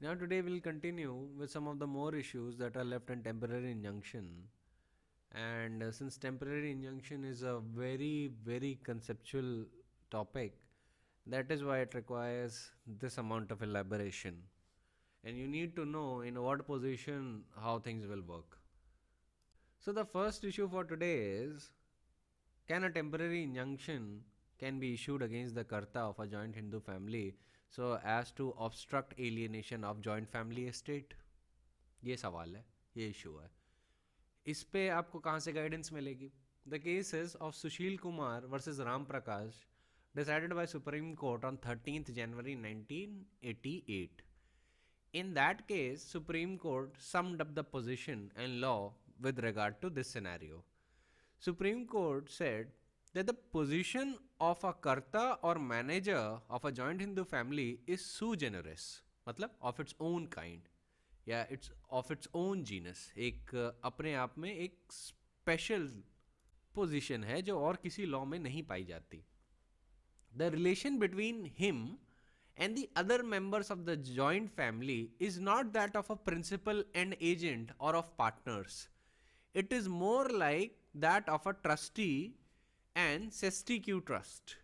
Now, today we'll continue with some of the more issues that are left in temporary injunction. And since temporary injunction is a very, very conceptual topic, that is why it requires this amount of elaboration. And you need to know in what position how things will work. So, the first issue for today is, can a temporary injunction can be issued against the karta of a joint Hindu family so as to obstruct alienation of joint family estate? ये सवाल है, ये issue है. इस पे आपको कहाँ से गाइडेंस मिलेगी? The cases of Sushil Kumar versus Ram Prakash decided by Supreme Court on 13th January 1988. In that case, Supreme Court summed up the position and law with regard to this scenario. Supreme Court said that the position of a karta or manager of a joint Hindu family is sui generis, मतलब of its own kind या it's of its own genus, एक अपने आप में एक special position है जो और किसी लॉ में नहीं पाई जाती. The relation between him and the other members of the joint family is not that of a principal and agent or of partners. It is more like that of a trustee and sesquique trust.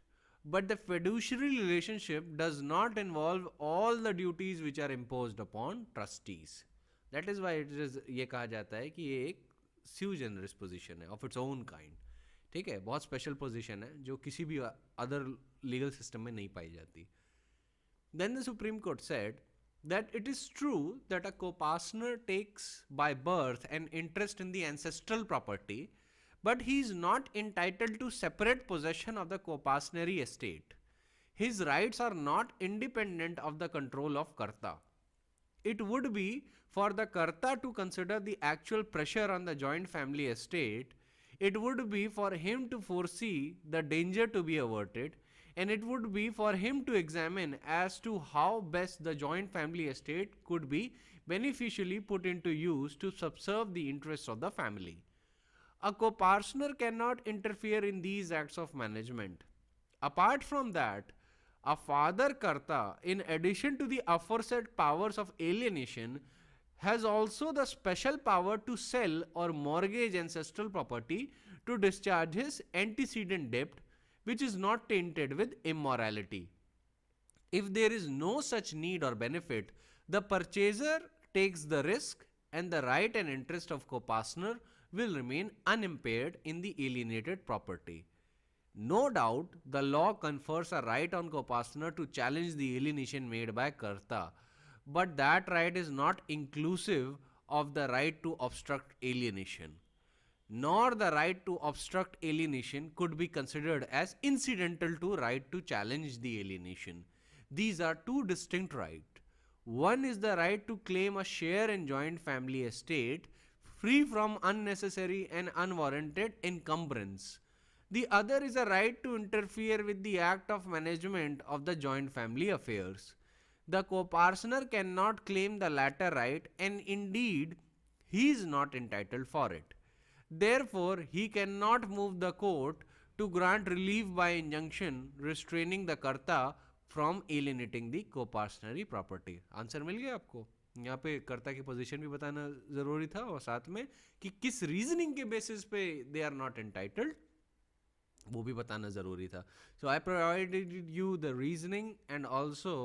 But the fiduciary relationship does not involve all the duties which are imposed upon trustees. That is why it is ये कहा जाता है कि ये एक sui generis position है of its own kind. ठीक है, बहुत स्पेशल पोजीशन है जो किसी भी अदर लीगल सिस्टम में नहीं पाई जाती. Then the Supreme Court said that it is true that a co-partner takes by birth an interest in the ancestral property, but he is not entitled to separate possession of the co-partner's estate. His rights are not independent of the control of Karta. It would be for the Karta to consider the actual pressure on the joint family estate. It would be for him to foresee the danger to be averted, and it would be for him to examine as to how best the joint family estate could be beneficially put into use to subserve the interests of the family. A co-partner cannot interfere in these acts of management. Apart from that, a father karta, in addition to the aforesaid powers of alienation, has also the special power to sell or mortgage ancestral property to discharge his antecedent debt, which is not tainted with immorality. If there is no such need or benefit, the purchaser takes the risk and the right and interest of co-partner will remain unimpaired in the alienated property. No doubt, the law confers a right on co-partner to challenge the alienation made by karta, but that right is not inclusive of the right to obstruct alienation, nor the right to obstruct alienation could be considered as incidental to right to challenge the alienation. These are two distinct rights. One is the right to claim a share in joint family estate free from unnecessary and unwarranted encumbrance. The other is a right to interfere with the act of management of the joint family affairs. The co-partner cannot claim the latter right, and indeed he is not entitled for it. Therefore, he cannot move the court to grant relief by injunction restraining the karta from alienating the co-partner's property. Answer मिल गया आपको? यहाँ पे कर्ता की position भी बताना जरूरी था और साथ में कि किस रीजनिंग के बेसिस पे दे आर नॉट एंटाइटल्ड वो भी बताना जरूरी था. So I provided you the reasoning and also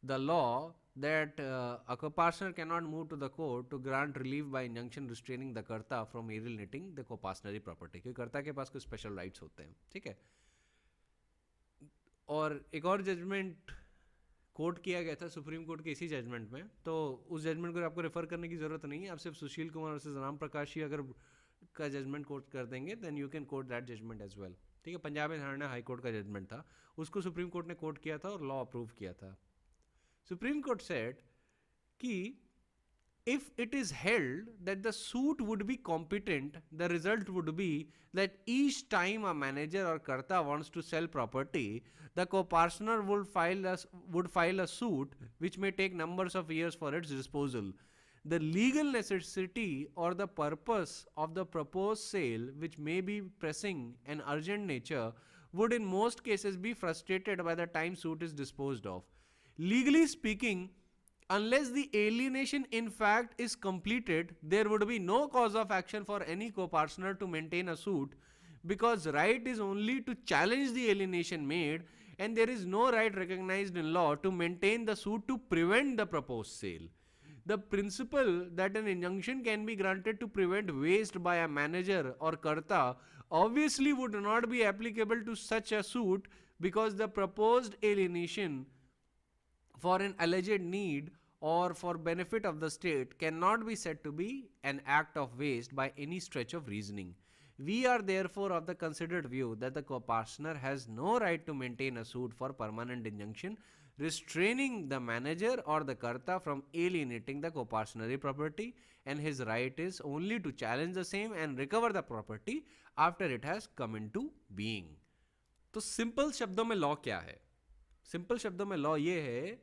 the law that a co-partner cannot move to the court to grant relief by injunction restraining the karta from alienating the co-partner's property, क्योंकि कर्ता के पास कुछ special rights होते हैं. ठीक है. और एक और जजमेंट कोर्ट किया गया था सुप्रीम कोर्ट के इसी जजमेंट में, तो उस जजमेंट को आपको रेफर करने की जरूरत नहीं है. आप सिर्फ सुशील कुमार वर्सेस राम प्रकाश ही अगर का जजमेंट कोर्ट कर देंगे then you can court that judgment as well. ठीक है. Punjab and Haryana high court का जजमेंट था, उसको सुप्रीम कोर्ट ने कोर्ट किया था और लॉ अप्रूव किया था. Supreme Court said कि if it is held that the suit would be competent, the result would be that each time a manager or karta wants to sell property, the co-partner would file a suit which may take numbers of years for its disposal. The legal necessity or the purpose of the proposed sale, which may be pressing and urgent nature, would in most cases be frustrated by the time suit is disposed of. Legally speaking, unless the alienation in fact is completed, there would be no cause of action for any co-partner to maintain a suit, because right is only to challenge the alienation made, and there is no right recognized in law to maintain the suit to prevent the proposed sale. The principle that an injunction can be granted to prevent waste by a manager or karta obviously would not be applicable to such a suit, because the proposed alienation for an alleged need or for benefit of the state cannot be said to be an act of waste by any stretch of reasoning. We are therefore of the considered view that the co-partner has no right to maintain a suit for permanent injunction restraining the manager or the karta from alienating the co-partner's property, and his right is only to challenge the same and recover the property after it has come into being. तो simple शब्दों में law क्या है? Simple शब्दों में law ये है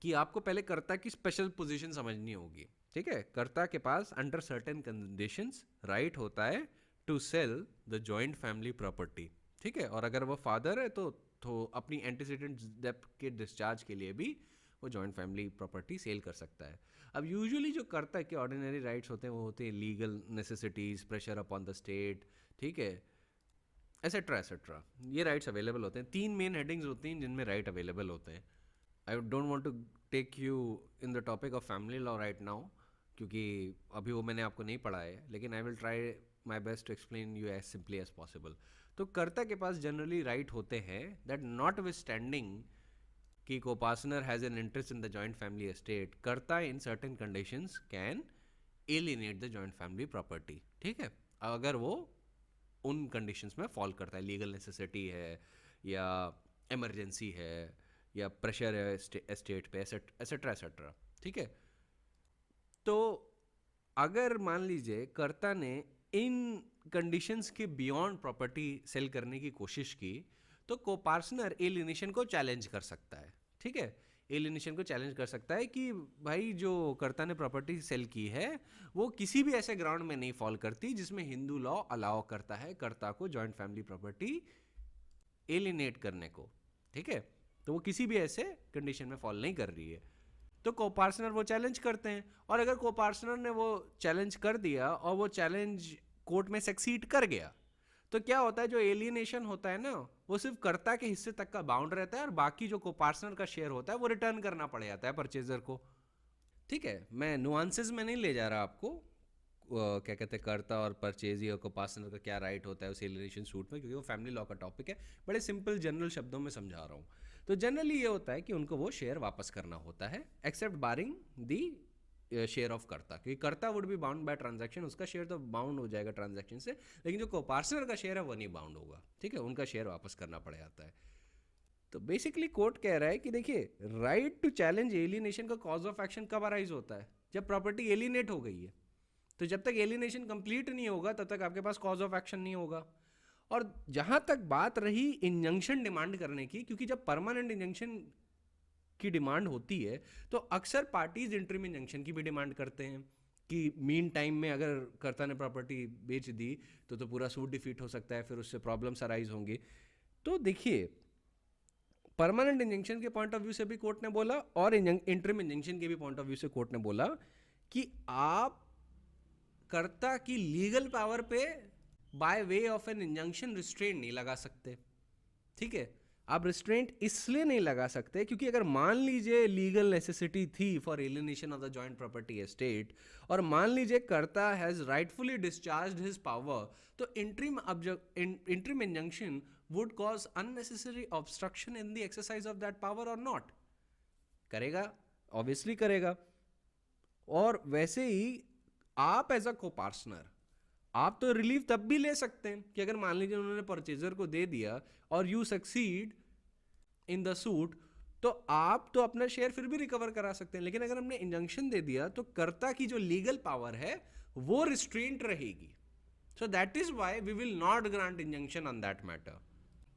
कि आपको पहले कर्ता की स्पेशल पोजीशन समझनी होगी. ठीक है, कर्ता के पास अंडर सर्टेन कंडीशंस राइट होता है to sell the joint family property. ठीक है, और अगर वो फादर है तो अपनी एंटीसीडेंट डेब्ट के डिस्चार्ज के लिए भी वो जॉइंट फैमिली प्रॉपर्टी सेल कर सकता है. अब यूजुअली जो कर्ता के ऑर्डिनरी राइट्स होते हैं वो होते हैं legal necessities, pressure upon the state, ठीक है, एसेट्रा एसेट्रा. ये राइट्स अवेलेबल होते हैं. 3 मेन हेडिंग्स होती हैं जिनमें राइट अवेलेबल होते हैं. I don't want to take you in the topic of family law right now, क्योंकि अभी वो मैंने आपको नहीं पढ़ा है, लेकिन I will try my best to explain you as simply as possible. तो कर्ता के पास जनरली राइट होते हैं दैट नॉट विथ स्टैंडिंग कि co-partner has an interest in the joint family estate, कर्ता in certain conditions can alienate the joint family property. ठीक है, अगर वो उन कंडीशंस में फॉल करता है, लीगल नेसेसिटी है या इमरजेंसी है या प्रेशर है एस्टेट पे, एसेट्रा एसेट्रा. ठीक है, तो अगर मान लीजिए कर्ता ने इन कंडीशंस के बियॉन्ड प्रॉपर्टी सेल करने की कोशिश की, तो को-पार्टनर एलिनेशन को चैलेंज कर सकता है. ठीक है, एलिनेशन को चैलेंज कर सकता है कि भाई जो कर्ता ने प्रॉपर्टी सेल की है वो किसी भी ऐसे ग्राउंड में नहीं फॉल करती जिसमें हिंदू लॉ अलाउ करता है कर्ता को जॉइंट फैमिली प्रॉपर्टी एलिनेट करने को. ठीक है, तो वो किसी भी ऐसे कंडीशन में फॉल नहीं कर रही है. तो को-पार्टनर वो चैलेंज करते हैं, और अगर को-पार्टनर ने वो चैलेंज कर दिया और वो चैलेंज कोर्ट में सक्सीड कर गया, तो क्या होता है, जो एलियनेशन होता है ना वो सिर्फ कर्ता के हिस्से तक का बाउंड रहता है, और बाकी जो को-पार्टनर का शेयर होता है वो रिटर्न करना पड़ जाता है परचेजर को. ठीक है, मैं नुआंसेस में नहीं ले जा रहा आपको, क्या कहते हैं कर्ता और परचेजी और को-पार्टनर का क्या राइट होता है उस एलियनेशन सूट में, क्योंकि वो फैमिली लॉ का टॉपिक है. बड़े सिंपल जनरल शब्दों में समझा रहा हूँ. तो जनरली ये होता है कि उनको वो शेयर वापस करना होता है, except barring the share of karta, क्योंकि karta would be bound by transaction, उसका शेयर तो बाउंड हो जाएगा ट्रांजैक्शन से, लेकिन जो को-पार्टनर का शेयर है वो नहीं बाउंड होगा. ठीक है, उनका शेयर वापस करना पड़ जाता है. तो बेसिकली कोर्ट कह रहा है कि देखिए, राइट टू चैलेंज एलिनेशन का कॉज ऑफ एक्शन कब अराइज होता है, जब प्रॉपर्टी एलिनेट हो गई है. तो जब तक एलिनेशन कंप्लीट नहीं होगा तब तक आपके पास कॉज ऑफ एक्शन नहीं होगा. और जहां तक बात रही इंजंक्शन डिमांड करने की, क्योंकि जब परमानेंट इंजंक्शन की डिमांड होती है तो अक्सर पार्टीज इंटरिम इंजंक्शन की भी डिमांड करते हैं कि मीन टाइम में अगर कर्ता ने प्रॉपर्टी बेच दी तो पूरा सूट डिफीट हो सकता है, फिर उससे प्रॉब्लम्स अराइज होंगी. तो देखिए, परमानेंट इंजंक्शन के पॉइंट ऑफ व्यू से भी कोर्ट ने बोला और इंटरिम इंजंक्शन के भी पॉइंट ऑफ व्यू से कोर्ट ने बोला कि आप कर्ता की लीगल पावर पे by way of an injunction restraint नहीं लगा सकते. ठीक है, आप रिस्ट्रेंट इसलिए नहीं लगा सकते क्योंकि अगर मान लीजिए लीगल नेसेसिटी थी for alienation of the joint property estate, और मान लीजिए karta has rightfully discharged his power, तो interim injunction would cause unnecessary obstruction in the exercise of that power और नॉट. करेगा, ऑब्वियसली करेगा. और वैसे ही आप एज अ को-पार्टनर आप तो रिलीफ तब भी ले सकते हैं कि अगर मान लीजिए उन्होंने परचेजर को दे दिया और you succeed in the suit, तो आप तो अपना शेयर फिर भी रिकवर करा सकते हैं. लेकिन अगर हमने इंजंक्शन दे दिया तो कर्ता की जो लीगल पावर है वो रिस्ट्रेंट रहेगी. So that is why we will not grant injunction on that matter.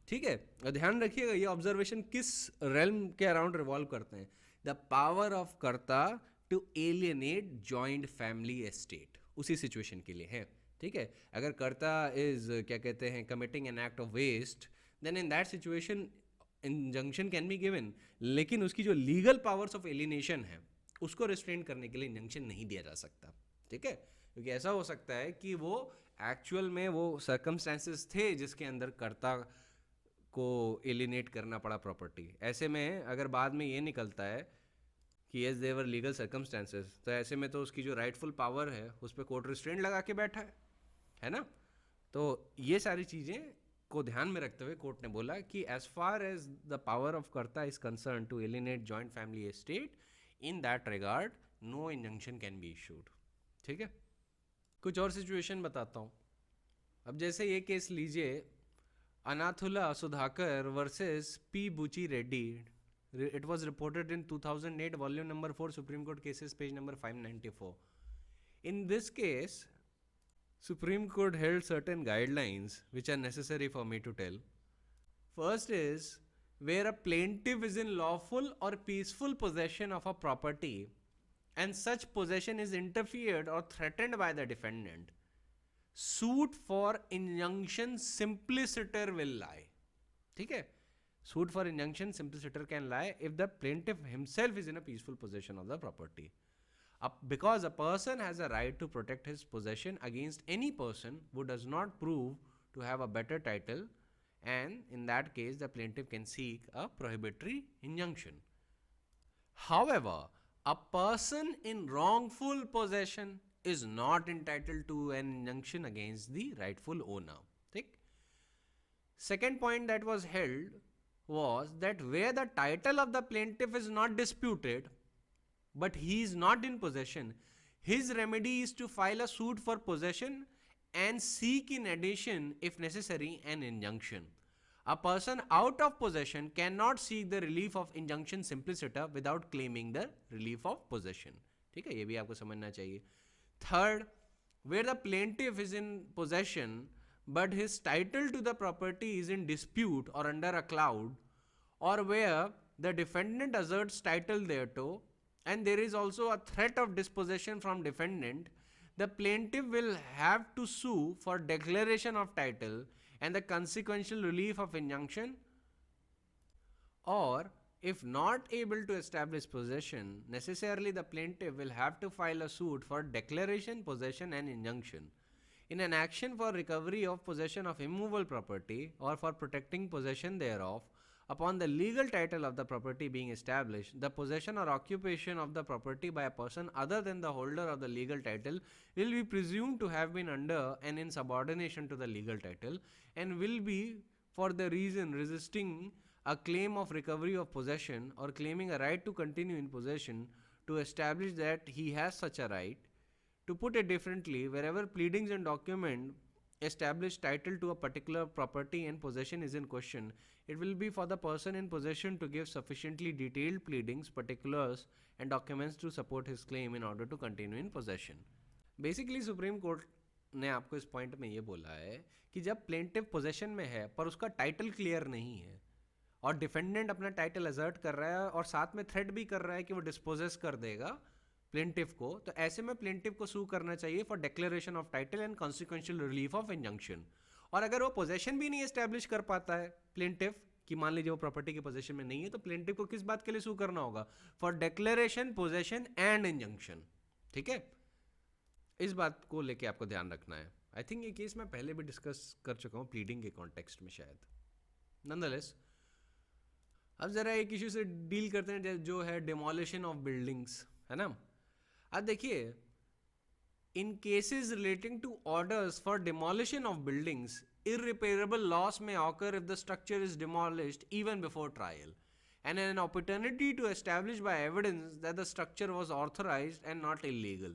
ठीक है, ध्यान रखिएगा ये ऑब्जर्वेशन किस रेल्म के अराउंड रिवॉल्व करते हैं. The power of karta to alienate joint family estate उसी सिचुएशन के लिए है. ठीक है, अगर कर्ता इज क्या कहते हैं committing an act of waste, then in that situation injunction can be given, लेकिन उसकी जो लीगल पावर्स ऑफ एलिनेशन है उसको रिस्ट्रेन करने के लिए इंजंक्शन नहीं दिया जा सकता, ठीक है, क्योंकि ऐसा हो सकता है कि वो एक्चुअल में वो सर्कमस्टेंसेस थे जिसके अंदर कर्ता को एलिनेट करना पड़ा प्रॉपर्टी। ऐसे में अगर बाद में ये निकलता है कि येस देवर लीगल सर्कमस्टेंसेस, तो ऐसे में तो उसकी जो राइटफुल पावर है उस पर कोर्ट रिस्ट्रेंट लगा के बैठा है ना। तो ये सारी चीज़ें को ध्यान में रखते हुए कोर्ट ने बोला कि as far as the power of karta is concern to alienate joint family estate, in that regard no injunction can be issued, ठीक है। कुछ और सिचुएशन बताता हूँ। अब जैसे ये केस लीजिए, अनाथुला सुधाकर वर्सेस पी बुची Reddy. It was reported in 2008, volume number 4, Supreme Court cases, page number 594. In this case, Supreme Court held certain guidelines which are necessary for me to tell. First is, where a plaintiff is in lawful or peaceful possession of a property and such possession is interfered or threatened by the defendant, suit for injunction simpliciter will lie, ठीक है। Suit for injunction simpliciter can lie if the plaintiff himself is in a peaceful possession of the property. Because a person has a right to protect his possession against any person who does not prove to have a better title, and in that case the plaintiff can seek a prohibitory injunction. However, a person in wrongful possession is not entitled to an injunction against the rightful owner. ठीक? Second point that was held was that where the title of the plaintiff is not disputed but he is not in possession, his remedy is to file a suit for possession and seek in addition, if necessary, an injunction. A person out of possession cannot seek the relief of injunction simpliciter without claiming the relief of possession, ठीक है, ये भी आपको समझना चाहिए। Third, where the plaintiff is in possession but his title to the property is in dispute or under a cloud, or where the defendant asserts title thereto and there is also a threat of dispossession from defendant, the plaintiff will have to sue for declaration of title and the consequential relief of injunction, or if not able to establish possession, necessarily the plaintiff will have to file a suit for declaration, possession and injunction. In an action for recovery of possession of immovable property or for protecting possession thereof, upon the legal title of the property being established, the possession or occupation of the property by a person other than the holder of the legal title will be presumed to have been under and in subordination to the legal title, and will be for the reason resisting a claim of recovery of possession or claiming a right to continue in possession to establish that he has such a right. To put it differently, wherever pleadings and document establish title to a particular property and possession is in question, it will be for the person in possession to give sufficiently detailed pleadings, particulars and documents to support his claim in order to continue in possession. Basically, Supreme Court ने आपको इस point में ये बोला है कि जब plaintiff possession में है पर उसका टाइटल क्लियर नहीं है और डिफेंडेंट अपना टाइटल असर्ट कर रहा है और साथ में थ्रेट भी कर रहा है कि वो डिस्पोजेस कर देगा प्लेंटिव को, तो ऐसे में प्लेंटिव को सू करना चाहिए for declaration of title and consequential relief of injunction. और अगर वो पोजेशन भी नहीं एस्टेब्लिश कर पाता है प्लेंटिव कि मान लीजिए वो प्रॉपर्टी के पोजेशन में नहीं है, तो प्लेंटिव को किस बात के लिए सू करना होगा? For declaration, possession and injunction. ठीक है, इस बात को लेके आपको ध्यान रखना है। आई थिंक ये केस मैं पहले भी डिस्कस कर चुका हूँ प्लीडिंग के कॉन्टेक्स्ट में शायद। नॉनदलेस अब जरा एक इश्यू से डील करते हैं जो है डिमोलिशन ऑफ बिल्डिंग्स, है ना। अब देखिए, in cases relating to orders for demolition of buildings, irreparable loss may occur if the structure is demolished even before trial, and an opportunity to establish by evidence that the structure was authorized and not illegal.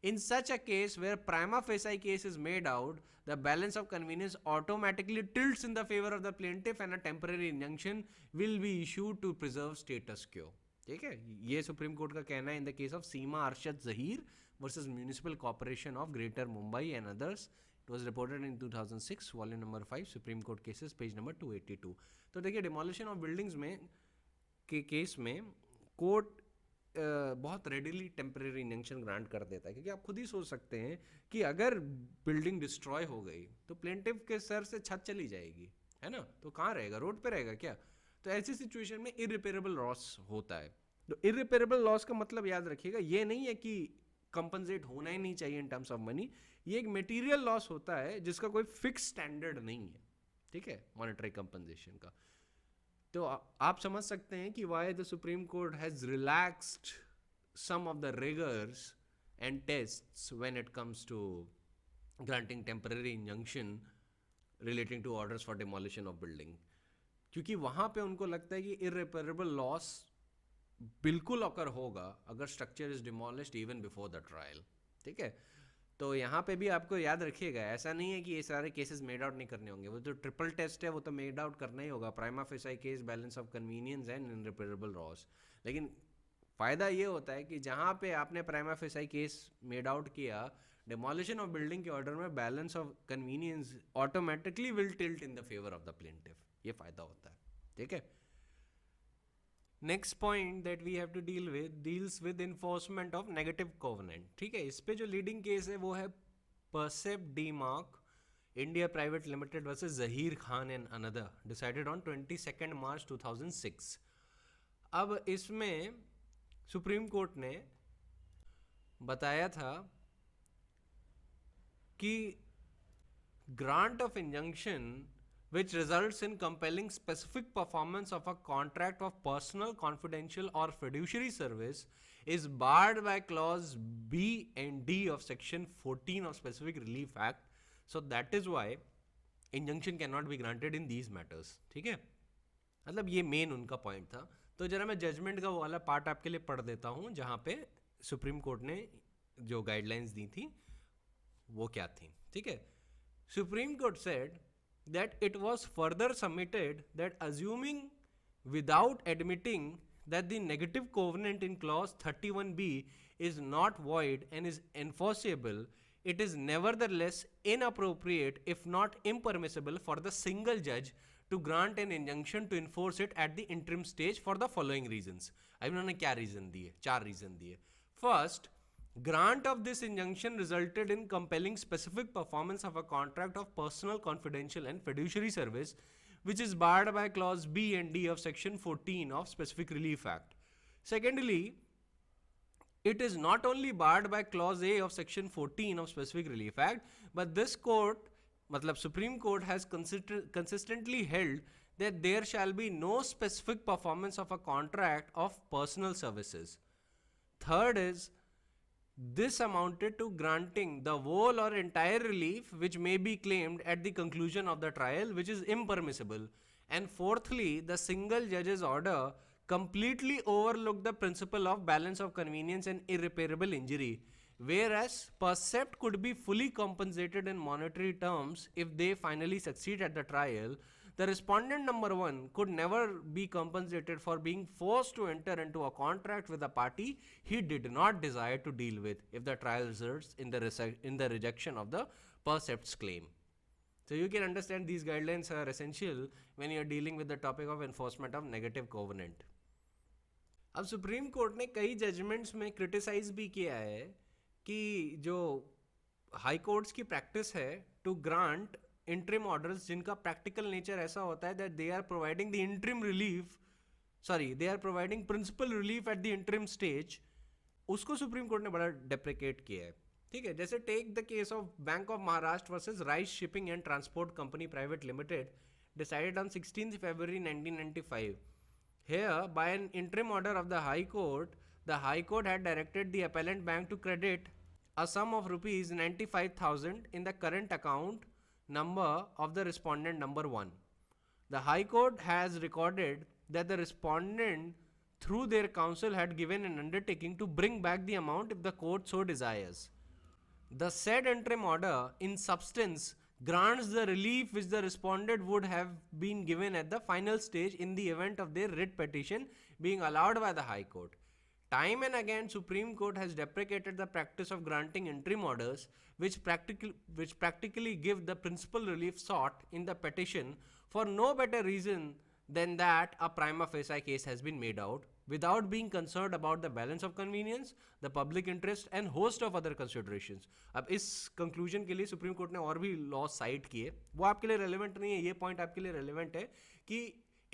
In such a case where prima facie case is made out, the balance of convenience automatically tilts in the favor of the plaintiff and a temporary injunction will be issued to preserve status quo. ठीक है, ये Supreme court का कहना है इन the case of Seema Arshad Zaheer versus municipal corporation of greater Mumbai and others. It was reported in 2006, volume number 5, supreme court cases, page number 282। तो देखिए, demolition of buildings में के केस में कोर्ट बहुत रेडिली टेम्परेरी इंजंक्शन ग्रांट कर देता है, क्योंकि आप खुद ही सोच सकते हैं कि अगर बिल्डिंग डिस्ट्रॉय हो गई तो प्लेंटिफ के सर से छत चली जाएगी, है ना, तो कहाँ रहेगा? रोड पे रहेगा क्या? तो ऐसी सिचुएशन में इरिपेरेबल लॉस होता है. तो इरिपेरेबल लॉस का मतलब याद रखिएगा ये नहीं है कि कंपनसेट होना ही नहीं चाहिए इन टर्म्स ऑफ मनी. ये एक मटेरियल लॉस होता है जिसका कोई फिक्स स्टैंडर्ड नहीं है, ठीक है, मॉनेटरी कंपनसेशन का. तो आप समझ सकते हैं कि why the supreme court has relaxed some of the rigors and tests when it comes to granting temporary injunction relating to orders for demolition of building. क्योंकि वहाँ पे उनको लगता है कि irreparable loss बिल्कुल अकर होगा अगर structure is demolished even before the trial. ठीक है, तो यहाँ पे भी आपको याद रखिएगा ऐसा नहीं है कि ये सारे केसेस मेड आउट नहीं करने होंगे. वो जो ट्रिपल टेस्ट है वो तो मेड आउट करना ही होगा, prima facie case, balance of convenience and irreparable loss. लेकिन फ़ायदा ये होता है कि जहाँ पे आपने prima facie case made out किया, डिमोलिशन ऑफ बिल्डिंग के ऑर्डर में balance of convenience automatically will tilt in the favour of the plaintiff. ये फ़ायदा होता है. ठीक है, next point that we have to deal with deals with enforcement of negative covenant. ठीक है, इस पे जो लीडिंग केस है वो है Percept D Mark India Private Limited versus Zaheer Khan and another, decided on 22 March 2006. अब इसमें सुप्रीम कोर्ट ने बताया था कि grant of injunction which results in compelling specific performance of a contract of personal, confidential or fiduciary service is barred by clause B and D of section 14 of specific relief act. So that is why injunction cannot be granted in these matters. ठीक है, मतलब ये main उनका point था. तो जरा मैं judgement का वो वाला पार्ट आपके लिए पढ़ देता हूँ जहाँ पे सुप्रीम कोर्ट ने जो गाइडलाइंस दी थी वो क्या थी. ठीक है, supreme court said that it was further submitted that assuming without admitting that the negative covenant in clause 31B is not void and is enforceable, it is nevertheless inappropriate if not impermissible for the single judge to grant an injunction to enforce it at the interim stage for the following reasons. अब इन्होंने क्या reason दिए? 4 reason दिए. First, grant of this injunction resulted in compelling specific performance of a contract of personal, confidential and fiduciary service which is barred by clause B and D of section 14 of specific relief act. Secondly, it is not only barred by clause A of section 14 of specific relief act, but this court, matlab Supreme Court, has consistently held that there shall be no specific performance of a contract of personal services. Third is, this amounted to granting the whole or entire relief which may be claimed at the conclusion of the trial, which is impermissible. And fourthly, the single judge's order completely overlooked the principle of balance of convenience and irreparable injury, whereas percept could be fully compensated in monetary terms if they finally succeed at the trial. The respondent number 1 could never be compensated for being forced to enter into a contract with a party he did not desire to deal with if the trial results in the rejection of the percept's claim. So you can understand these guidelines are essential when you are dealing with the topic of enforcement of negative covenant. अब supreme court ने कई judgements में criticise भी किया है कि जो high courts की प्रैक्टिस है टू ग्रांट इंटरिम ऑर्डर्स जिनका प्रैक्टिकल नेचर ऐसा होता है that they are providing the interim relief, they are providing principal relief at the interim stage, उसको सुप्रीम कोर्ट ने बड़ा डेप्रिकेट किया है. ठीक है, जैसे take the case of bank of Maharashtra versus rice shipping and transport company private limited, decided on 16 February 1995. Here, by an interim order of the High Court, the High Court had directed the appellant bank to credit a sum of rupees 95,000 in the current account number of the respondent number 1. The High Court has recorded that the respondent through their counsel had given an undertaking to bring back the amount if the court so desires. The said interim order in substance grants the relief which the respondent would have been given at the final stage in the event of their writ petition being allowed by the High Court. Time and again, Supreme Court has deprecated the practice of granting interim orders which practically give the principal relief sought in the petition for no better reason than that a prima facie case has been made out without being concerned about the balance of convenience, the public interest and host of other considerations. अब इस conclusion के लिए supreme court ने और भी law site किए, वो आपके लिए रेलेवेंट नहीं है, ये पॉइंट आपके लिए रेलेवेंट है कि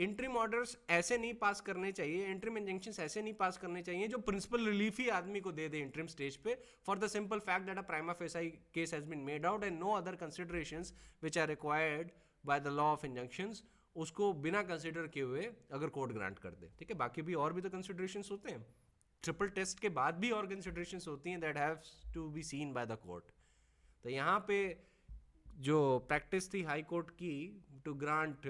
इंट्रीम ऑर्डर्स ऐसे नहीं पास करने चाहिए, इंट्रीम इंजंक्शंस ऐसे नहीं पास करने चाहिए जो प्रिंसिपल रिलीफ ही आदमी को दे दे इंट्रीम स्टेज पे, for the simple fact that a prima facie case has been made out and no other considerations which are required by the law of injunctions, उसको बिना कंसिडर किए हुए अगर कोर्ट ग्रांट कर दे, ठीक है। बाकी भी और भी तो कंसिडरेशंस होते हैं, ट्रिपल टेस्ट के बाद भी और कंसिडरेशंस होती हैं that have to be seen by the court. तो यहाँ पे जो प्रैक्टिस थी हाई कोर्ट की to grant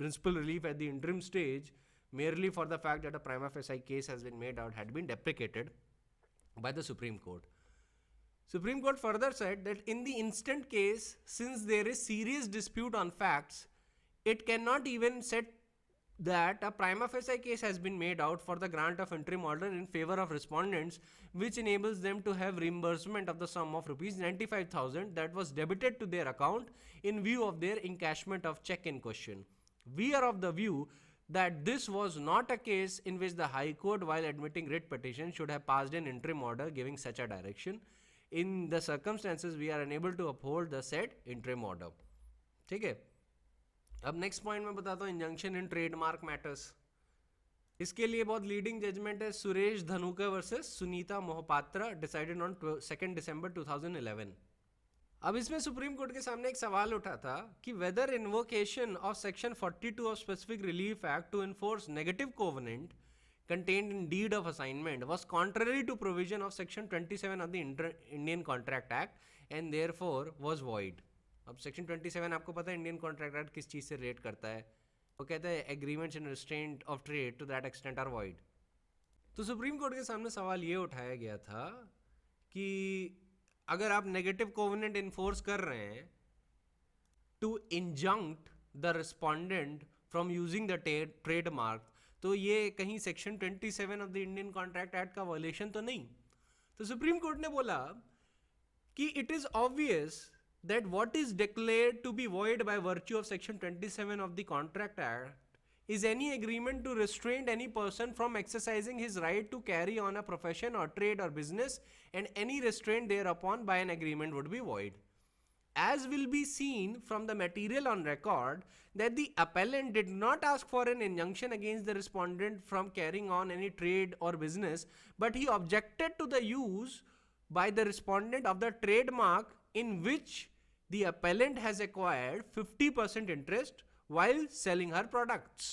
principal relief at the interim stage merely for the fact that a prima facie case has been made out had been deprecated by the Supreme Court. Supreme Court further said that in the instant case, since there is serious dispute on facts, it cannot even set that a prima facie case has been made out for the grant of interim order in favor of respondents, which enables them to have reimbursement of the sum of rupees 95,000 that was debited to their account in view of their encashment of check in question. We are of the view that this was not a case in which the High Court, while admitting writ petition, should have passed an interim order giving such a direction. In the circumstances, we are unable to uphold the said interim order. ठीक है, अब next point मैं बताता हूँ injunction इन trademark matters. इसके लिए बहुत leading judgement है Suresh Dhanuka versus Sunita Mohapatra, decided on 2 दिसंबर 2011। अब इसमें सुप्रीम कोर्ट के सामने एक सवाल उठा था कि whether invocation of section 42 of specific relief act to enforce negative covenant contained in deed of assignment was contrary to provision of section 27 of the Indian Contract Act and therefore was void. अब section 27 आपको पता है Indian Contract act किस चीज़ से rate करता है, वो कहता है agreements in restraint of trade to that extent are void. तो सुप्रीम कोर्ट के सामने सवाल ये उठाया गया था कि अगर आप नेगेटिव कोवेनेंट इन्फोर्स कर रहे हैं to injunct the respondent from using the trademark, तो ये कहीं section 27 of the Indian Contract Act का वायलेशन तो नहीं। तो सुप्रीम कोर्ट ने बोला कि it is obvious that what is declared to be void by virtue of section 27 of the Contract Act is any agreement to restrain any person from exercising his right to carry on a profession or trade or business, and any restraint thereupon by an agreement would be void. As will be seen from the material on record, that the appellant did not ask for an injunction against the respondent from carrying on any trade or business, but he objected to the use by the respondent of the trademark in which the appellant has acquired 50% interest while selling her products.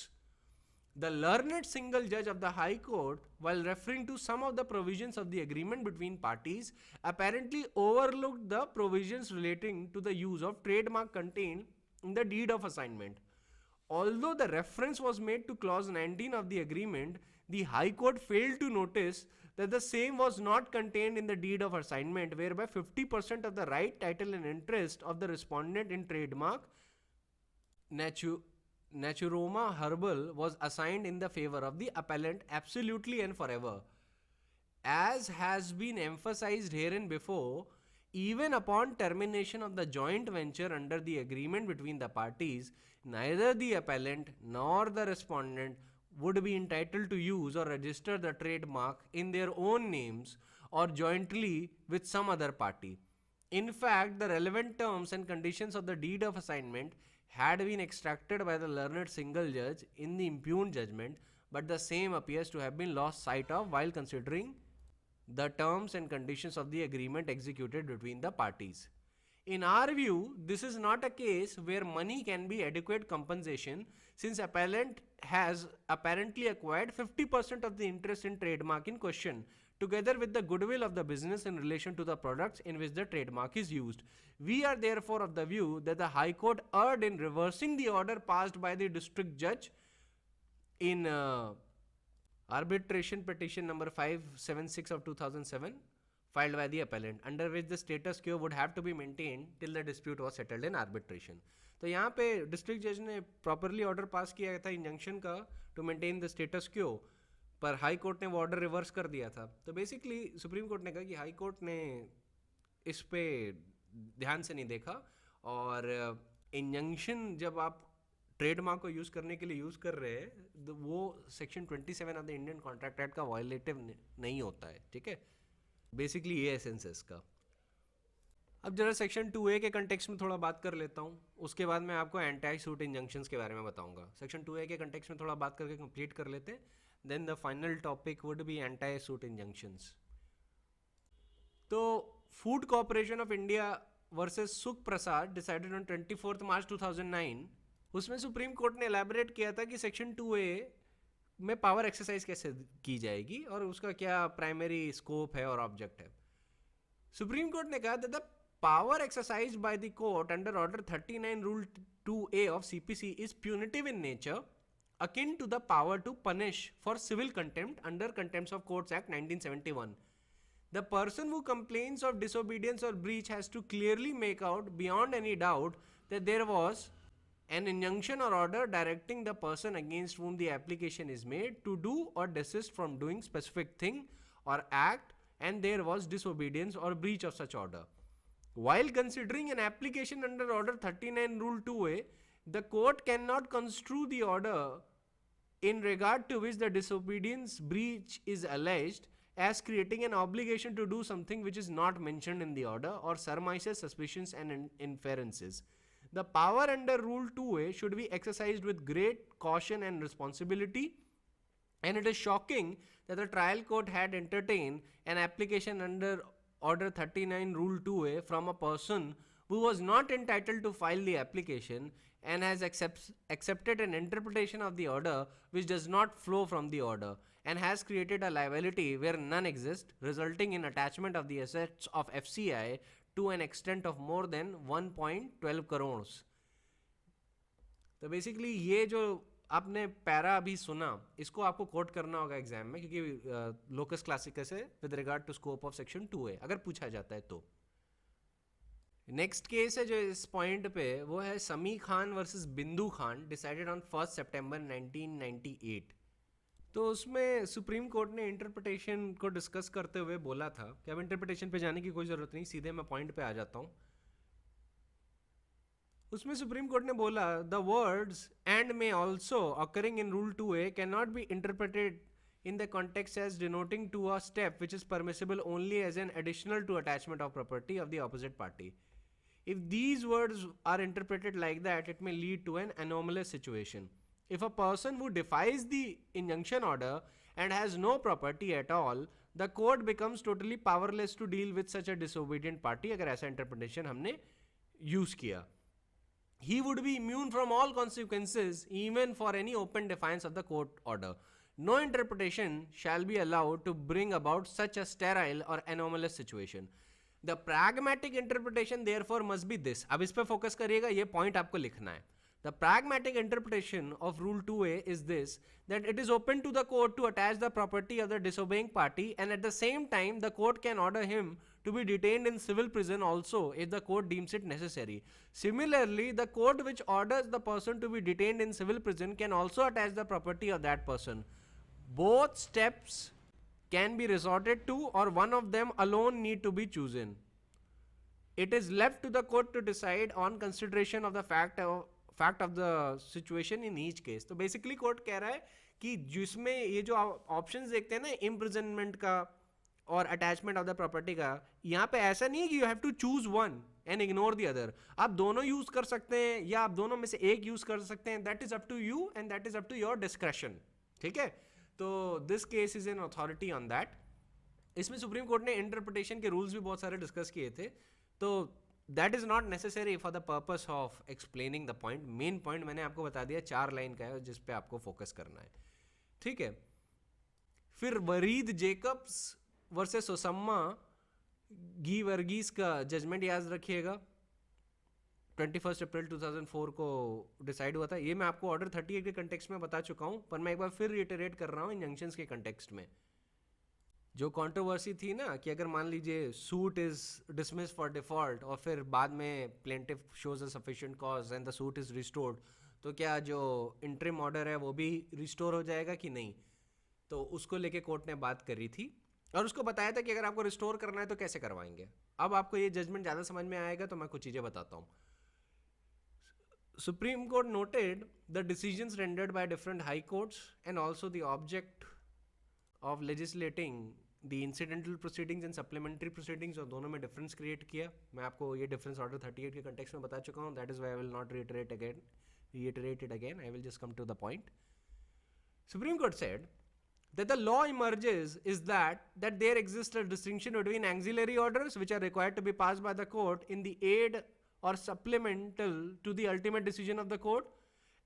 The learned single judge of the High Court, while referring to some of the provisions of the agreement between parties, apparently overlooked the provisions relating to the use of trademark contained in the deed of assignment. Although the reference was made to clause 19 of the agreement, the High Court failed to notice that the same was not contained in the deed of assignment, whereby 50% of the right, title and interest of the respondent in trademark Naturoma Herbal was assigned in the favor of the appellant absolutely and forever. As has been emphasized herein before, even upon termination of the joint venture under the agreement between the parties, neither the appellant nor the respondent would be entitled to use or register the trademark in their own names or jointly with some other party. In fact, the relevant terms and conditions of the deed of assignment had been extracted by the learned single judge in the impugned judgment, but the same appears to have been lost sight of while considering the terms and conditions of the agreement executed between the parties. In our view, this is not a case where money can be adequate compensation, since appellant has apparently acquired 50% of the interest in trademark in question, together with the goodwill of the business in relation to the products in which the trademark is used. We are therefore of the view that the High Court erred in reversing the order passed by the district judge in arbitration petition number 576 of 2007 filed by the appellant, under which the status quo would have to be maintained till the dispute was settled in arbitration. तो यहाँ पे district जज ने properly order pass किया था injunction का to maintain the status क्यो, पर हाई कोर्ट ने वो ऑर्डर रिवर्स कर दिया था। तो बेसिकली सुप्रीम कोर्ट ने कहा कि हाई कोर्ट ने इस पे ध्यान से नहीं देखा, और इंजंक्शन जब आप ट्रेडमार्क को यूज़ करने के लिए यूज़ कर रहे हैं तो वो section 27 of the Indian Contract Act का वायलेटिव नहीं होता है, ठीक है। बेसिकली ये एसेंस है इसका। अब जरा सेक्शन 2A के कंटेक्स्ट में थोड़ा बात कर लेता हूँ, उसके बाद मैं आपको एंटी सूट इंजंक्शंस के बारे में बताऊंगा। सेक्शन 2A के कंटेक्स्ट में थोड़ा बात करके कंप्लीट कर लेते हैं, then the final topic would be anti suit injunctions. तो Food Corporation of India versus Sukh Prasad decided on 24 मार्च 2009, उसमें सुप्रीम कोर्ट ने एलैबोरेट किया था कि सेक्शन 2A में पावर एक्सरसाइज कैसे की जाएगी और उसका क्या प्राइमरी स्कोप है और ऑब्जेक्ट है। सुप्रीम कोर्ट ने कहा the power exercised by the court under Order 39 Rule 2A of CPC is punitive in nature, akin to the power to punish for civil contempt under Contempts of Courts Act 1971. The person who complains of disobedience or breach has to clearly make out beyond any doubt that there was an injunction or order directing the person against whom the application is made to do or desist from doing specific thing or act, and there was disobedience or breach of such order. While considering an application under Order 39 Rule 2A, the court cannot construe the order in regard to which the disobedience breach is alleged as creating an obligation to do something which is not mentioned in the order or surmises suspicions and inferences. The power under Rule 2A should be exercised with great caution and responsibility, and it is shocking that the trial court had entertained an application under Order 39 Rule 2A from a person who was not entitled to file the application and has accepted an interpretation of the order which does not flow from the order, and has created a liability where none exists, resulting in attachment of the assets of FCI to an extent of more than 1.12 crores. तो basically ये जो आपने para अभी सुना, इसको आपको coat करना होगा एग्जाम में, क्योंकि लोकस क्लासिकस है with regard to scope of section 2A अगर पूछा जाता है तो। नेक्स्ट केस है जो इस पॉइंट पे, वो है समी खान वर्सेस बिंदु खान, डिसाइडेड ऑन 1 सितंबर 1998। तो उसमें सुप्रीम कोर्ट ने इंटरप्रिटेशन को डिस्कस करते हुए बोला था कि अब इंटरप्रिटेशन पे जाने की कोई ज़रूरत नहीं, सीधे मैं पॉइंट पे आ जाता हूँ। उसमें सुप्रीम कोर्ट ने बोला the words and may also occurring in rule 2A can not be interpreted in the context as denoting to a step which is permissible only as an additional to attachment of property of the opposite party. If these words are interpreted like that, it may lead to an anomalous situation. If a person who defies the injunction order and has no property at all, the court becomes totally powerless to deal with such a disobedient party. अगर ऐसा interpretation हमने use किया, he would be immune from all consequences even for any open defiance of the court order. No interpretation shall be allowed to bring about such a sterile or anomalous situation. The pragmatic interpretation therefore must be this. अब इस पे focus करिएगा, ये point आपको लिखना है। The pragmatic interpretation of Rule 2A is this, that it is open to the court to attach the property of the disobeying party, and at the same time the court can order him to be detained in civil prison also if the court deems it necessary. Similarly, the court which orders the person to be detained in civil prison can also attach the property of that person. Both steps can be resorted to, or one of them alone need to be chosen. It is left to the court to decide on consideration of the fact of the situation in each case. तो basically court कह रहा है कि जिसमें ये जो options देखते हैं ना, इम्प्रिजनमेंट का और अटैचमेंट ऑफ द प्रॉपर्टी का, यहाँ पे ऐसा नहीं है कि you have to choose one and ignore the other. आप दोनों यूज कर सकते हैं या आप दोनों में से एक यूज कर सकते हैं, that is up to you and that is up to your discretion. ठीक है, तो this case is an authority on that. इसमें सुप्रीम कोर्ट ने इंटरप्रिटेशन के रूल्स भी बहुत सारे डिस्कस किए थे, तो that is not necessary for the purpose of explaining the point. Main point मैंने आपको बता दिया, 4 लाइन का है जिस पे आपको फोकस करना है। ठीक है, फिर वरीद जेकब्स वर्सेस ओसामा गी वर्गीस का जजमेंट याद रखिएगा, 21 अप्रैल 2004 को डिसाइड हुआ था। ये मैं आपको ऑर्डर 38 के कंटेक्स्ट में बता चुका हूँ, पर मैं एक बार फिर रिटरेट कर रहा हूँ इंजंक्शंस के कंटेक्स्ट में। जो कंट्रोवर्सी थी ना कि अगर मान लीजिए suit is dismiss for default और फिर बाद में plaintiff shows a sufficient cause and the suit is restored, तो क्या जो इंटरिम ऑर्डर है वो भी रिस्टोर हो जाएगा कि नहीं, तो उसको लेके कोर्ट ने बात करी थी और उसको बताया था कि अगर आपको रिस्टोर करना है तो कैसे करवाएंगे। अब आपको ये जजमेंट ज़्यादा समझ में आएगा तो मैं कुछ चीज़ें बताता हूँ। Supreme Court noted the decisions rendered by different high courts and also the object of legislating the incidental proceedings and supplementary proceedings, और दोनों में डिफरेंस क्रिएट किया. मैं आपको ये डिफरेंस ऑर्डर 38 के कंटेक्स्ट में बता चुका हूँ. That is why I will not reiterate it again. I will just come to the point. Supreme Court said that the law emerges is that there exists a distinction between auxiliary orders which are required to be passed by the court in the aid or supplemental to the ultimate decision of the court,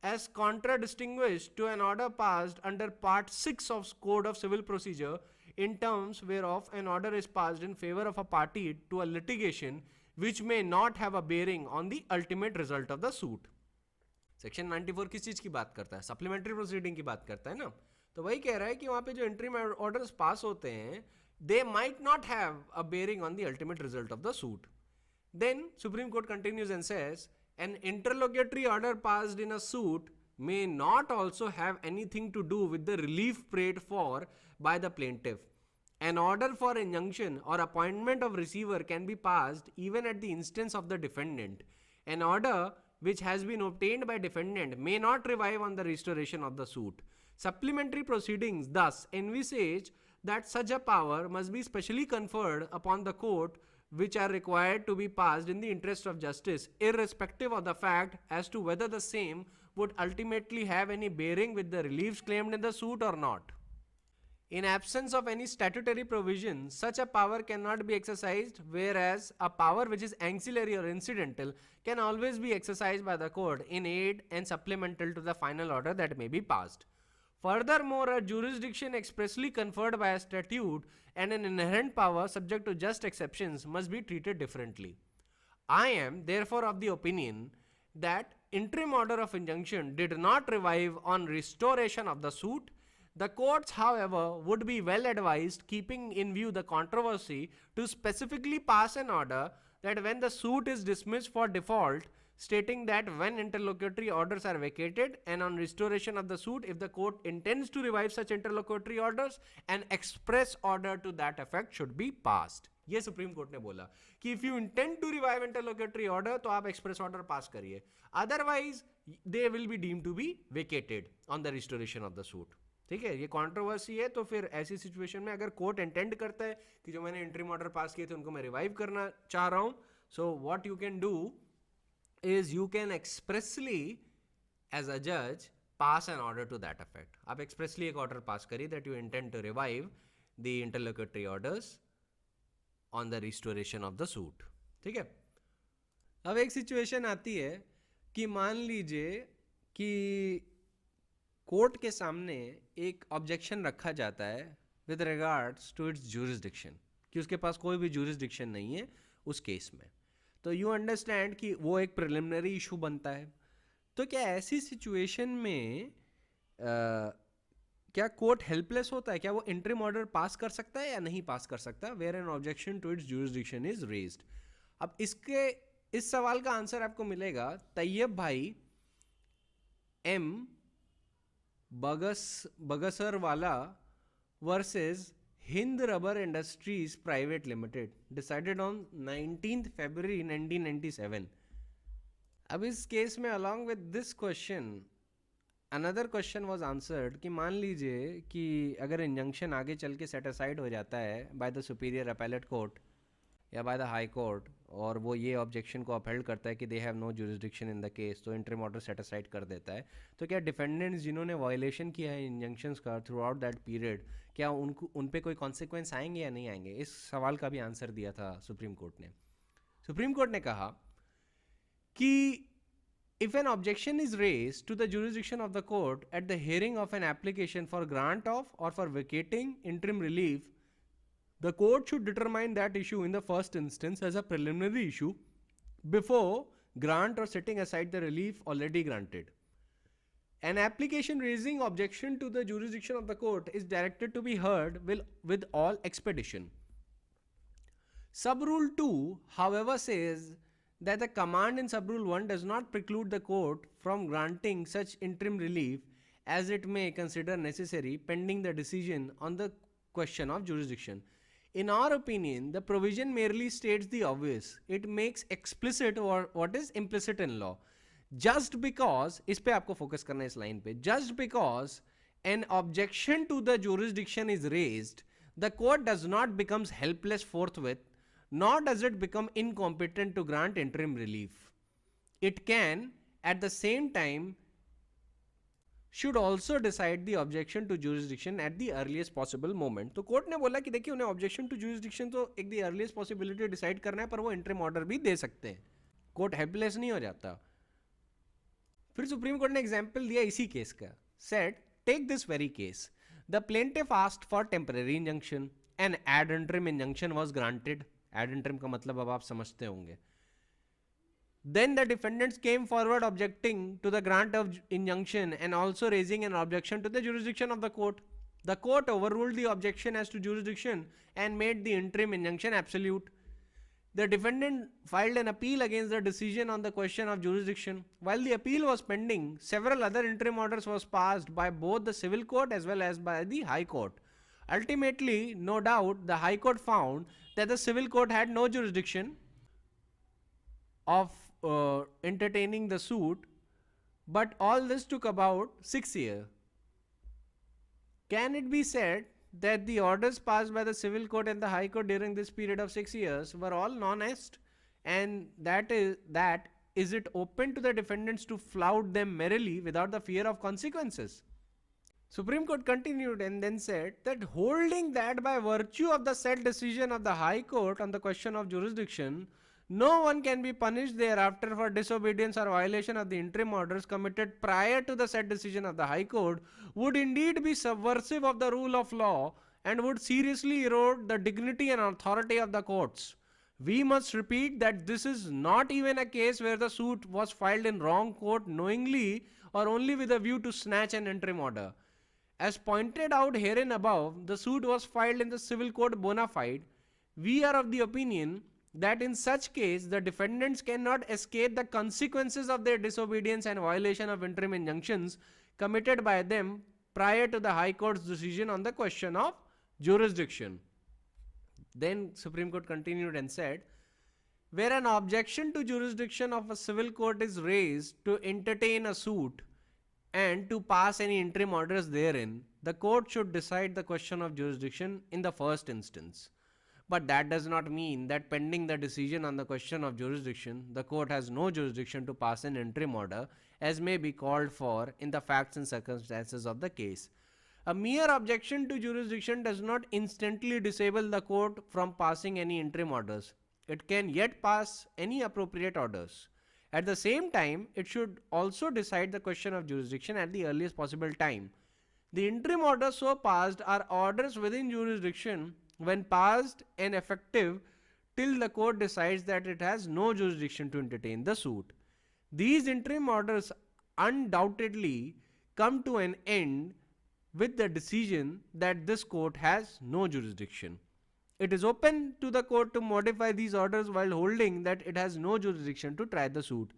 as contradistinguished to an order passed under Part 6 of Code of Civil Procedure, in terms whereof an order is passed in favor of a party to a litigation which may not have a bearing on the ultimate result of the suit. Section 94 किस चीज की बात करता है? Supplementary proceeding की बात करता है ना. तो वही कह रहा है कि वहां पे जो इंटरिम ऑर्डर्स पास होते हैं, they might not have a bearing on the ultimate result of the suit. Then supreme court continues and says an interlocutory order passed in a suit may not also have anything to do with the relief prayed for by the plaintiff. An order for injunction or appointment of receiver can be passed even at the instance of the defendant. An order which has been obtained by defendant may not revive on the restoration of the suit. Supplementary proceedings thus envisage that such a power must be specially conferred upon the court, which are required to be passed in the interest of justice, irrespective of the fact as to whether the same would ultimately have any bearing with the reliefs claimed in the suit or not. In absence of any statutory provision, such a power cannot be exercised, whereas a power which is ancillary or incidental can always be exercised by the court in aid and supplemental to the final order that may be passed. Furthermore, a jurisdiction expressly conferred by a statute and an inherent power subject to just exceptions must be treated differently. I am therefore of the opinion that interim order of injunction did not revive on restoration of the suit. The courts, however, would be well advised, keeping in view the controversy, to specifically pass an order that when the suit is dismissed for default, stating that when interlocutory orders are vacated and on restoration of the suit, if the court intends to revive such interlocutory orders, an express order to that effect should be passed. ये Supreme court ने बोला कि if you intend to revive interlocutory order तो आप express order pass करिए, otherwise they will be deemed to be vacated on the restoration of the suit. ठीक है, ये कंट्रोवर्सी है. तो फिर ऐसी सिचुएशन में अगर कोर्ट इंटेंड करता है कि जो मैंने इंटरिम ऑर्डर पास किए थे उनको मैं रिवाइव करना चाह रहा हूं, so what you can do is you can expressly as a judge pass an order to that effect. आप expressly एक order pass करिए that you intend to revive the interlocutory orders on the restoration of the suit. ठीक है. अब एक situation आती है कि मान लीजिए कि कोर्ट के सामने एक ऑब्जेक्शन रखा जाता है with regards to its jurisdiction, कि उसके पास कोई भी ज्यूरिसडिक्शन नहीं है उस केस में. तो यू अंडरस्टैंड कि वो एक प्रिलिमिनरी इशू बनता है. तो क्या ऐसी सिचुएशन में क्या कोर्ट हेल्पलेस होता है? क्या वो इंटरिम ऑर्डर पास कर सकता है या नहीं पास कर सकता where an objection to its jurisdiction is raised? अब इस सवाल का आंसर आपको मिलेगा Tayab Bhai M Bagasarwala versus Hind Rubber Industries Private Limited, decided on 19th February 1997. अब इस केस में along with this question, another question was answered कि मान लीजिए कि अगर इंजंक्शन आगे चल के सेट असाइड हो जाता है by the superior appellate court या by the high court, और वो ये ऑब्जेक्शन को अपहेल्ड करता है कि they have no jurisdiction in the case, तो इंटरिम ऑर्डर सेट असाइड कर देता है. तो क्या डिफेंडेंट्स जिन्होंने वायलेशन किया है इंजंक्शंस का थ्रू आउट दैट पीरियड, क्या उन पे कोई कॉन्सिक्वेंस आएंगे या नहीं आएंगे? इस सवाल का भी आंसर दिया था सुप्रीम कोर्ट ने. सुप्रीम कोर्ट ने कहा कि if an objection is raised to the jurisdiction of the court at the hearing of an application for grant of or for vacating interim relief, the court should determine that issue in the first instance as a preliminary issue before grant or setting aside the relief already granted. An application raising objection to the jurisdiction of the court is directed to be heard with all expedition. Subrule 2, however, says that the command in Subrule 1 does not preclude the court from granting such interim relief as it may consider necessary pending the decision on the question of jurisdiction. In our opinion, the provision merely states the obvious. It makes explicit what is implicit in law. Just because, इस पे आपको focus करना है इस line पे, just because an objection to the jurisdiction is raised The court does not become helpless forthwith, nor does it become incompetent to grant interim relief. It can, at the same time, should also decide the objection to jurisdiction at the earliest possible moment. तो court ने बोला कि देखिए उन्हें objection to jurisdiction तो एक the earliest possibility decide करना है, पर वो इंटरिम ऑर्डर भी दे सकते हैं. कोर्ट हेल्पलेस नहीं हो जाता. फिर सुप्रीम कोर्ट ने एग्जाम्पल दिया इसी केस का. Said, take this very case. The plaintiff asked for temporary injunction. An ad interim injunction was granted. Ad interim का मतलब अब आप समझते होंगे. Then the defendants came forward objecting to the grant of injunction and also raising an objection to the jurisdiction of the court. The court overruled the objection as to jurisdiction and made the interim injunction absolute. The defendant filed an appeal against the decision on the question of jurisdiction. While the appeal was pending, several other interim orders was passed by both the civil court as well as by the high court. Ultimately, no doubt, the high court found that the civil court had no jurisdiction of entertaining the suit, but all this took about 6 years. Can it be said that the orders passed by the civil court and the high court during this period of 6 years were all non-est, and that is it open to the defendants to flout them merrily without the fear of consequences? Supreme Court continued and then said that holding that by virtue of the said decision of the High Court on the question of jurisdiction, no one can be punished thereafter for disobedience or violation of the interim orders committed prior to the said decision of the High Court would indeed be subversive of the rule of law and would seriously erode the dignity and authority of the courts. We must repeat that this is not even a case where the suit was filed in wrong court knowingly or only with a view to snatch an interim order. As pointed out herein above, the suit was filed in the civil court bona fide. We are of the opinion that in such case the defendants cannot escape the consequences of their disobedience and violation of interim injunctions committed by them prior to the High Court's decision on the question of jurisdiction. Then Supreme Court continued and said, where an objection to jurisdiction of a civil court is raised to entertain a suit and to pass any interim orders therein, the court should decide the question of jurisdiction in the first instance. But that does not mean that pending the decision on the question of jurisdiction, the court has no jurisdiction to pass an interim order as may be called for in the facts and circumstances of the case. A mere objection to jurisdiction does not instantly disable the court from passing any interim orders. It can yet pass any appropriate orders. At the same time, it should also decide the question of jurisdiction at the earliest possible time. The interim orders so passed are orders within jurisdiction when passed and effective till the court decides that it has no jurisdiction to entertain the suit. These interim orders undoubtedly come to an end with the decision that this court has no jurisdiction. It is open to the court to modify these orders while holding that it has no jurisdiction to try the suit.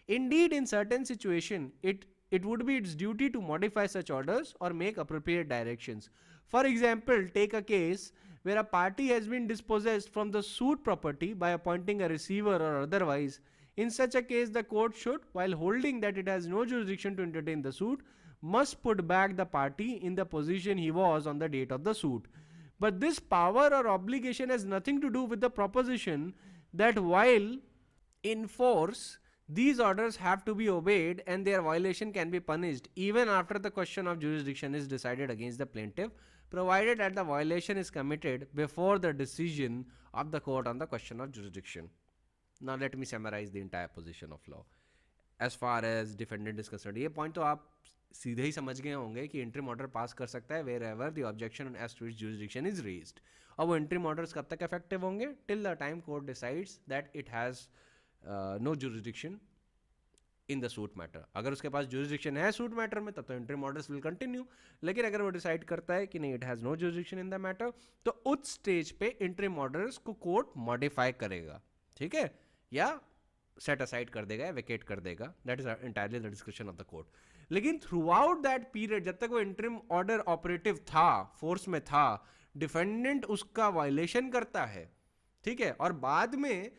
Indeed, in certain situations, it would be its duty to modify such orders or make appropriate directions. For example, take a case where a party has been dispossessed from the suit property by appointing a receiver or otherwise. In such a case, the court should, while holding that it has no jurisdiction to entertain the suit, must put back the party in the position he was on the date of the suit. But this power or obligation has nothing to do with the proposition that while in force, these orders have to be obeyed and their violation can be punished even after the question of jurisdiction is decided against the plaintiff, provided that the violation is committed before the decision of the court on the question of jurisdiction. Now let me summarize the entire position of law. As far as defendant is concerned, ये point तो आप सीधे ही समझ गए होंगे कि interim order पास कर सकता है wherever the objection as to its jurisdiction is raised. और वो interim orders कब तक effective होंगे? Till the time court decides that it has no jurisdiction in the suit matter. अगर उसके पास jurisdiction है suit matter में तब तो interim orders will continue. लेकिन अगर वो decide करता है कि नहीं it has no jurisdiction in the matter, तो उस stage पे interim orders को court modify करेगा, ठीक है, या set aside कर देगा या vacate कर देगा. That is entirely the discretion of the court. लेकिन throughout that period, जब तक वो interim order operative था, force में था, defendant उसका violation करता है, ठीक है, और बाद में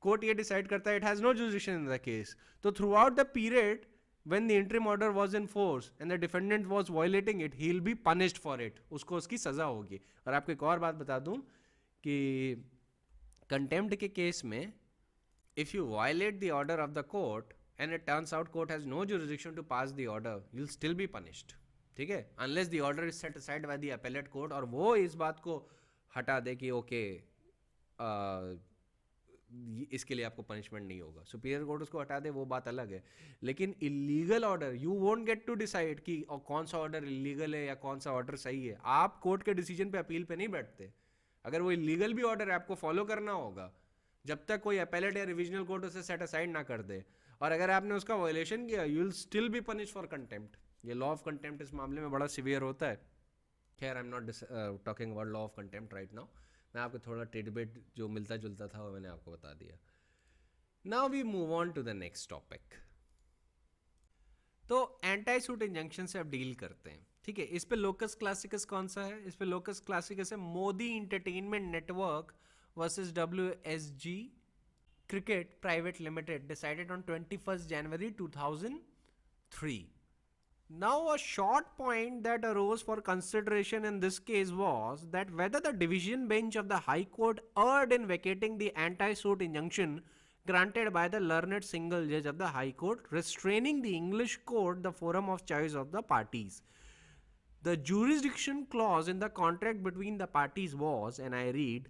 कोर्ट ये डिसाइड करता है it has no jurisdiction in the case, तो throughout the period when the interim order was in force and the defendant was violating it, he'll be punished for it. उसको उसकी सजा होगी. और आपको एक और बात बता दूं कि कंटेम्प्ट के केस में if you violate the order of the court and it turns out court has no jurisdiction to pass the order, you'll still be punished. ठीक है, unless the order is set aside by the appellate court और वो इस बात को हटा दे कि okay इसके लिए आपको पनिशमेंट नहीं होगा. सुपीरियर कोर्ट उसको हटा दे, वो बात अलग है. लेकिन illegal order you won't get to decide कि कौन सा ऑर्डर इलीगल है या कौन सा ऑर्डर सही है. आप कोर्ट के डिसीजन पे अपील पे नहीं बैठते. अगर वो इलीगल भी ऑर्डर है आपको फॉलो करना होगा जब तक कोई अपीलेट या रिविजनल कोर्ट उसे सेट असाइड ना कर दे. और अगर आपने उसका वायलेशन किया you will still be punish for contempt. ये लॉ ऑफ कंटेम्प्ट इस मामले में बड़ा सीवियर होता है. खैर I am not talking about law of contempt right now. मैं आपको थोड़ा टिडबिट जो मिलता जुलता था वो मैंने आपको बता दिया. Now we move on to the next topic. तो एंटी सूट इंजंक्शन से अब डील करते हैं. ठीक है, इस पे लोकस क्लासिकस कौन सा है? इस पे लोकस क्लासिकस है Modi entertainment network versus WSG Cricket Private Limited, decided on 21st January 2003. Now, a short point that arose for consideration in this case was that whether the division bench of the High Court erred in vacating the anti-suit injunction granted by the learned single judge of the High Court, restraining the English court the forum of choice of the parties. The jurisdiction clause in the contract between the parties was, and I read,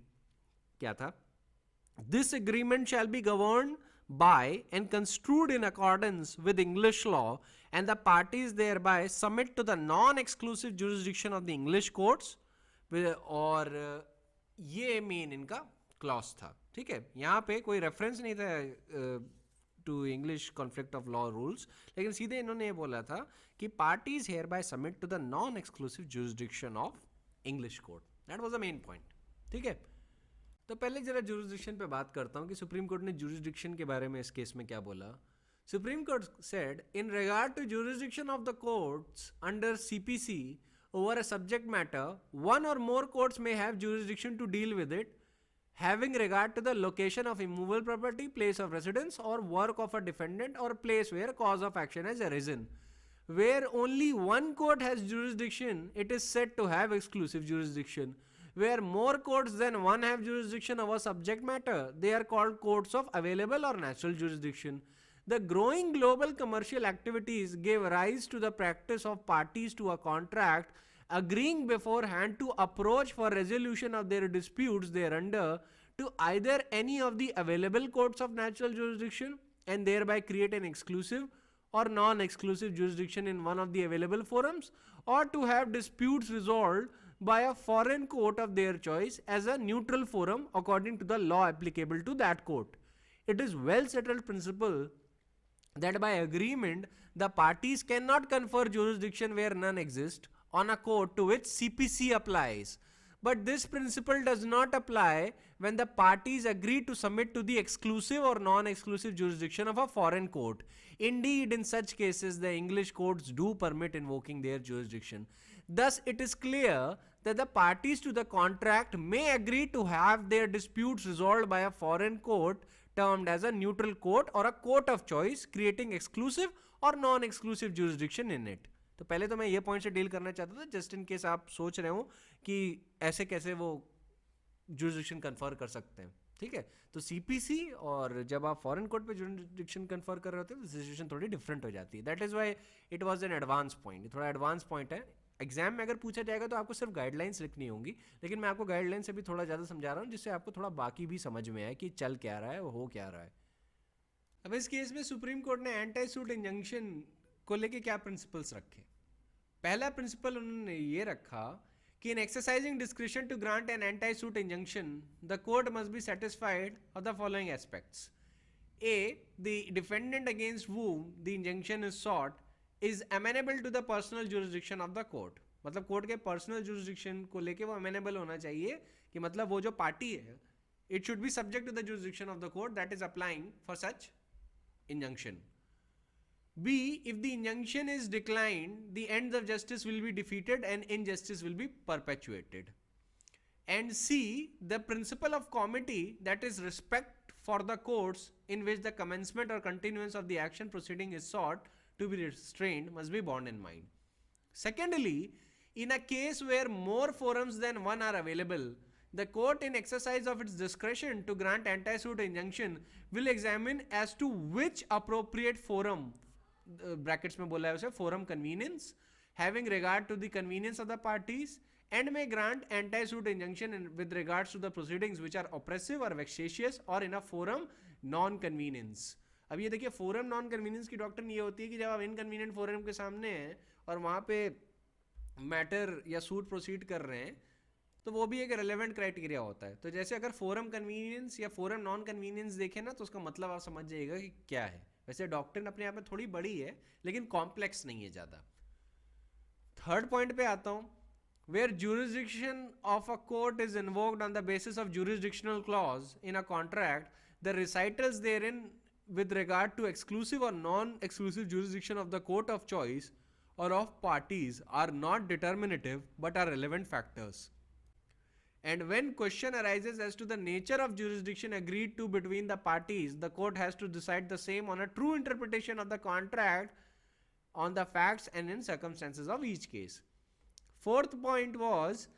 क्या था? This agreement shall be governed by and construed in accordance with English law, and the parties thereby submit to the non-exclusive jurisdiction of the English courts. और ये main इनका clause था. ठीक है, यहाँ पे कोई रेफरेंस नहीं था to English conflict of law rules, लेकिन सीधे इन्होंने ये बोला था कि parties hereby submit to the non exclusive jurisdiction ऑफ English court. That was the main point. ठीक है, तो पहले जरा जुरिस्डिक्शन पे बात करता हूँ कि सुप्रीम कोर्ट ने जुरिस्डिक्शन के बारे में इस केस में क्या बोला. Supreme court said in regard to jurisdiction of the courts under CPC over a subject matter, one or more courts may have jurisdiction to deal with it, having regard to the location of immovable property, place of residence, or work of a defendant, or place where cause of action has arisen. Where only one court has jurisdiction, it is said to have exclusive jurisdiction. Where more courts than one have jurisdiction over subject matter, they are called courts of available or natural jurisdiction. The growing global commercial activities gave rise to the practice of parties to a contract agreeing beforehand to approach for resolution of their disputes thereunder to either any of the available courts of natural jurisdiction and thereby create an exclusive or non-exclusive jurisdiction in one of the available forums, or to have disputes resolved by a foreign court of their choice as a neutral forum according to the law applicable to that court. It is well settled principle that by agreement the parties cannot confer jurisdiction where none exist on a court to which CPC applies. But this principle does not apply when the parties agree to submit to the exclusive or non-exclusive jurisdiction of a foreign court. Indeed, in such cases, the English courts do permit invoking their jurisdiction. Thus, it is clear that the parties to the contract may agree to have their disputes resolved by a foreign court termed as a neutral court or a court of choice, creating exclusive or non-exclusive jurisdiction in it. तो पहले तो मैं ये point से deal करना चाहता था, just in case आप सोच रहे हो कि ऐसे कैसे वो जुरिस्डिक्शन कन्फर कर सकते हैं. ठीक है, तो CPC और जब आप फॉरेन कोर्ट पे जुरिस्डिक्शन कन्फर कर रहे होते हैं तो सिचुएशन थोड़ी डिफरेंट हो जाती है. That is why it was an advance point. थोड़ा एडवांस पॉइंट है. एग्जाम में अगर पूछा जाएगा तो आपको सिर्फ गाइडलाइंस लिखनी होंगी, लेकिन मैं आपको गाइडलाइन से भी थोड़ा ज़्यादा समझा रहा हूँ जिससे आपको थोड़ा बाकी भी समझ में आए कि चल क्या रहा है, वो हो क्या रहा है. अब इस केस में सुप्रीम कोर्ट ने एंटी सूट इंजंक्शन को लेके क्या प्रिंसिपल्स रखे. पहला प्रिंसिपल उन्होंने ये रखा कि in exercising discretion to grant an anti-suit injunction, the court must be satisfied of the following aspects. A, the defendant against whom the injunction is sought is amenable to the personal jurisdiction of the court. मतलब court के personal jurisdiction को लेके वो अमेनेबल होना चाहिए कि मतलब वो जो पार्टी है it should be subject to the jurisdiction of the court that is applying for such injunction. B, if the injunction is declined, the ends of justice will be defeated and injustice will be perpetuated. And C, the principle of comity, that is respect for the courts in which the commencement or continuance of the action proceeding is sought to be restrained must be borne in mind. Secondly, in a case where more forums than one are available, the court, in exercise of its discretion to grant anti-suit injunction, will examine as to which appropriate forum, brackets में बोला है उसे, forum convenience, having regard to the convenience of the parties, and may grant anti-suit injunction with regards to the proceedings which are oppressive or vexatious or in a forum non-convenience. अब ये देखिए, forum non-convenience की doctrine ये होती है कि जब आप इनकन्वीनियंट फोरम के सामने हैं और वहाँ पे मैटर या सूट प्रोसीड कर रहे हैं, तो वो भी एक रेलेवेंट क्राइटेरिया होता है. तो जैसे अगर फोरम कन्वीनियंस या फोरम नॉन कन्वीनियंस देखें ना, तो उसका मतलब आप समझ जाइएगा कि क्या है. वैसे डॉक्ट्रिन अपने आप में थोड़ी बड़ी है, लेकिन कॉम्प्लेक्स नहीं है ज़्यादा. थर्ड पॉइंट पे आता हूँ. Where jurisdiction of a court is invoked on the basis of jurisdictional clause in a contract, the recitals therein with regard to exclusive or non-exclusive jurisdiction of the court of choice or of parties are not determinative but are relevant factors. And when question arises as to the nature of jurisdiction agreed to between the parties, the court has to decide the same on a true interpretation of the contract on the facts and in circumstances of each case. Fourth point was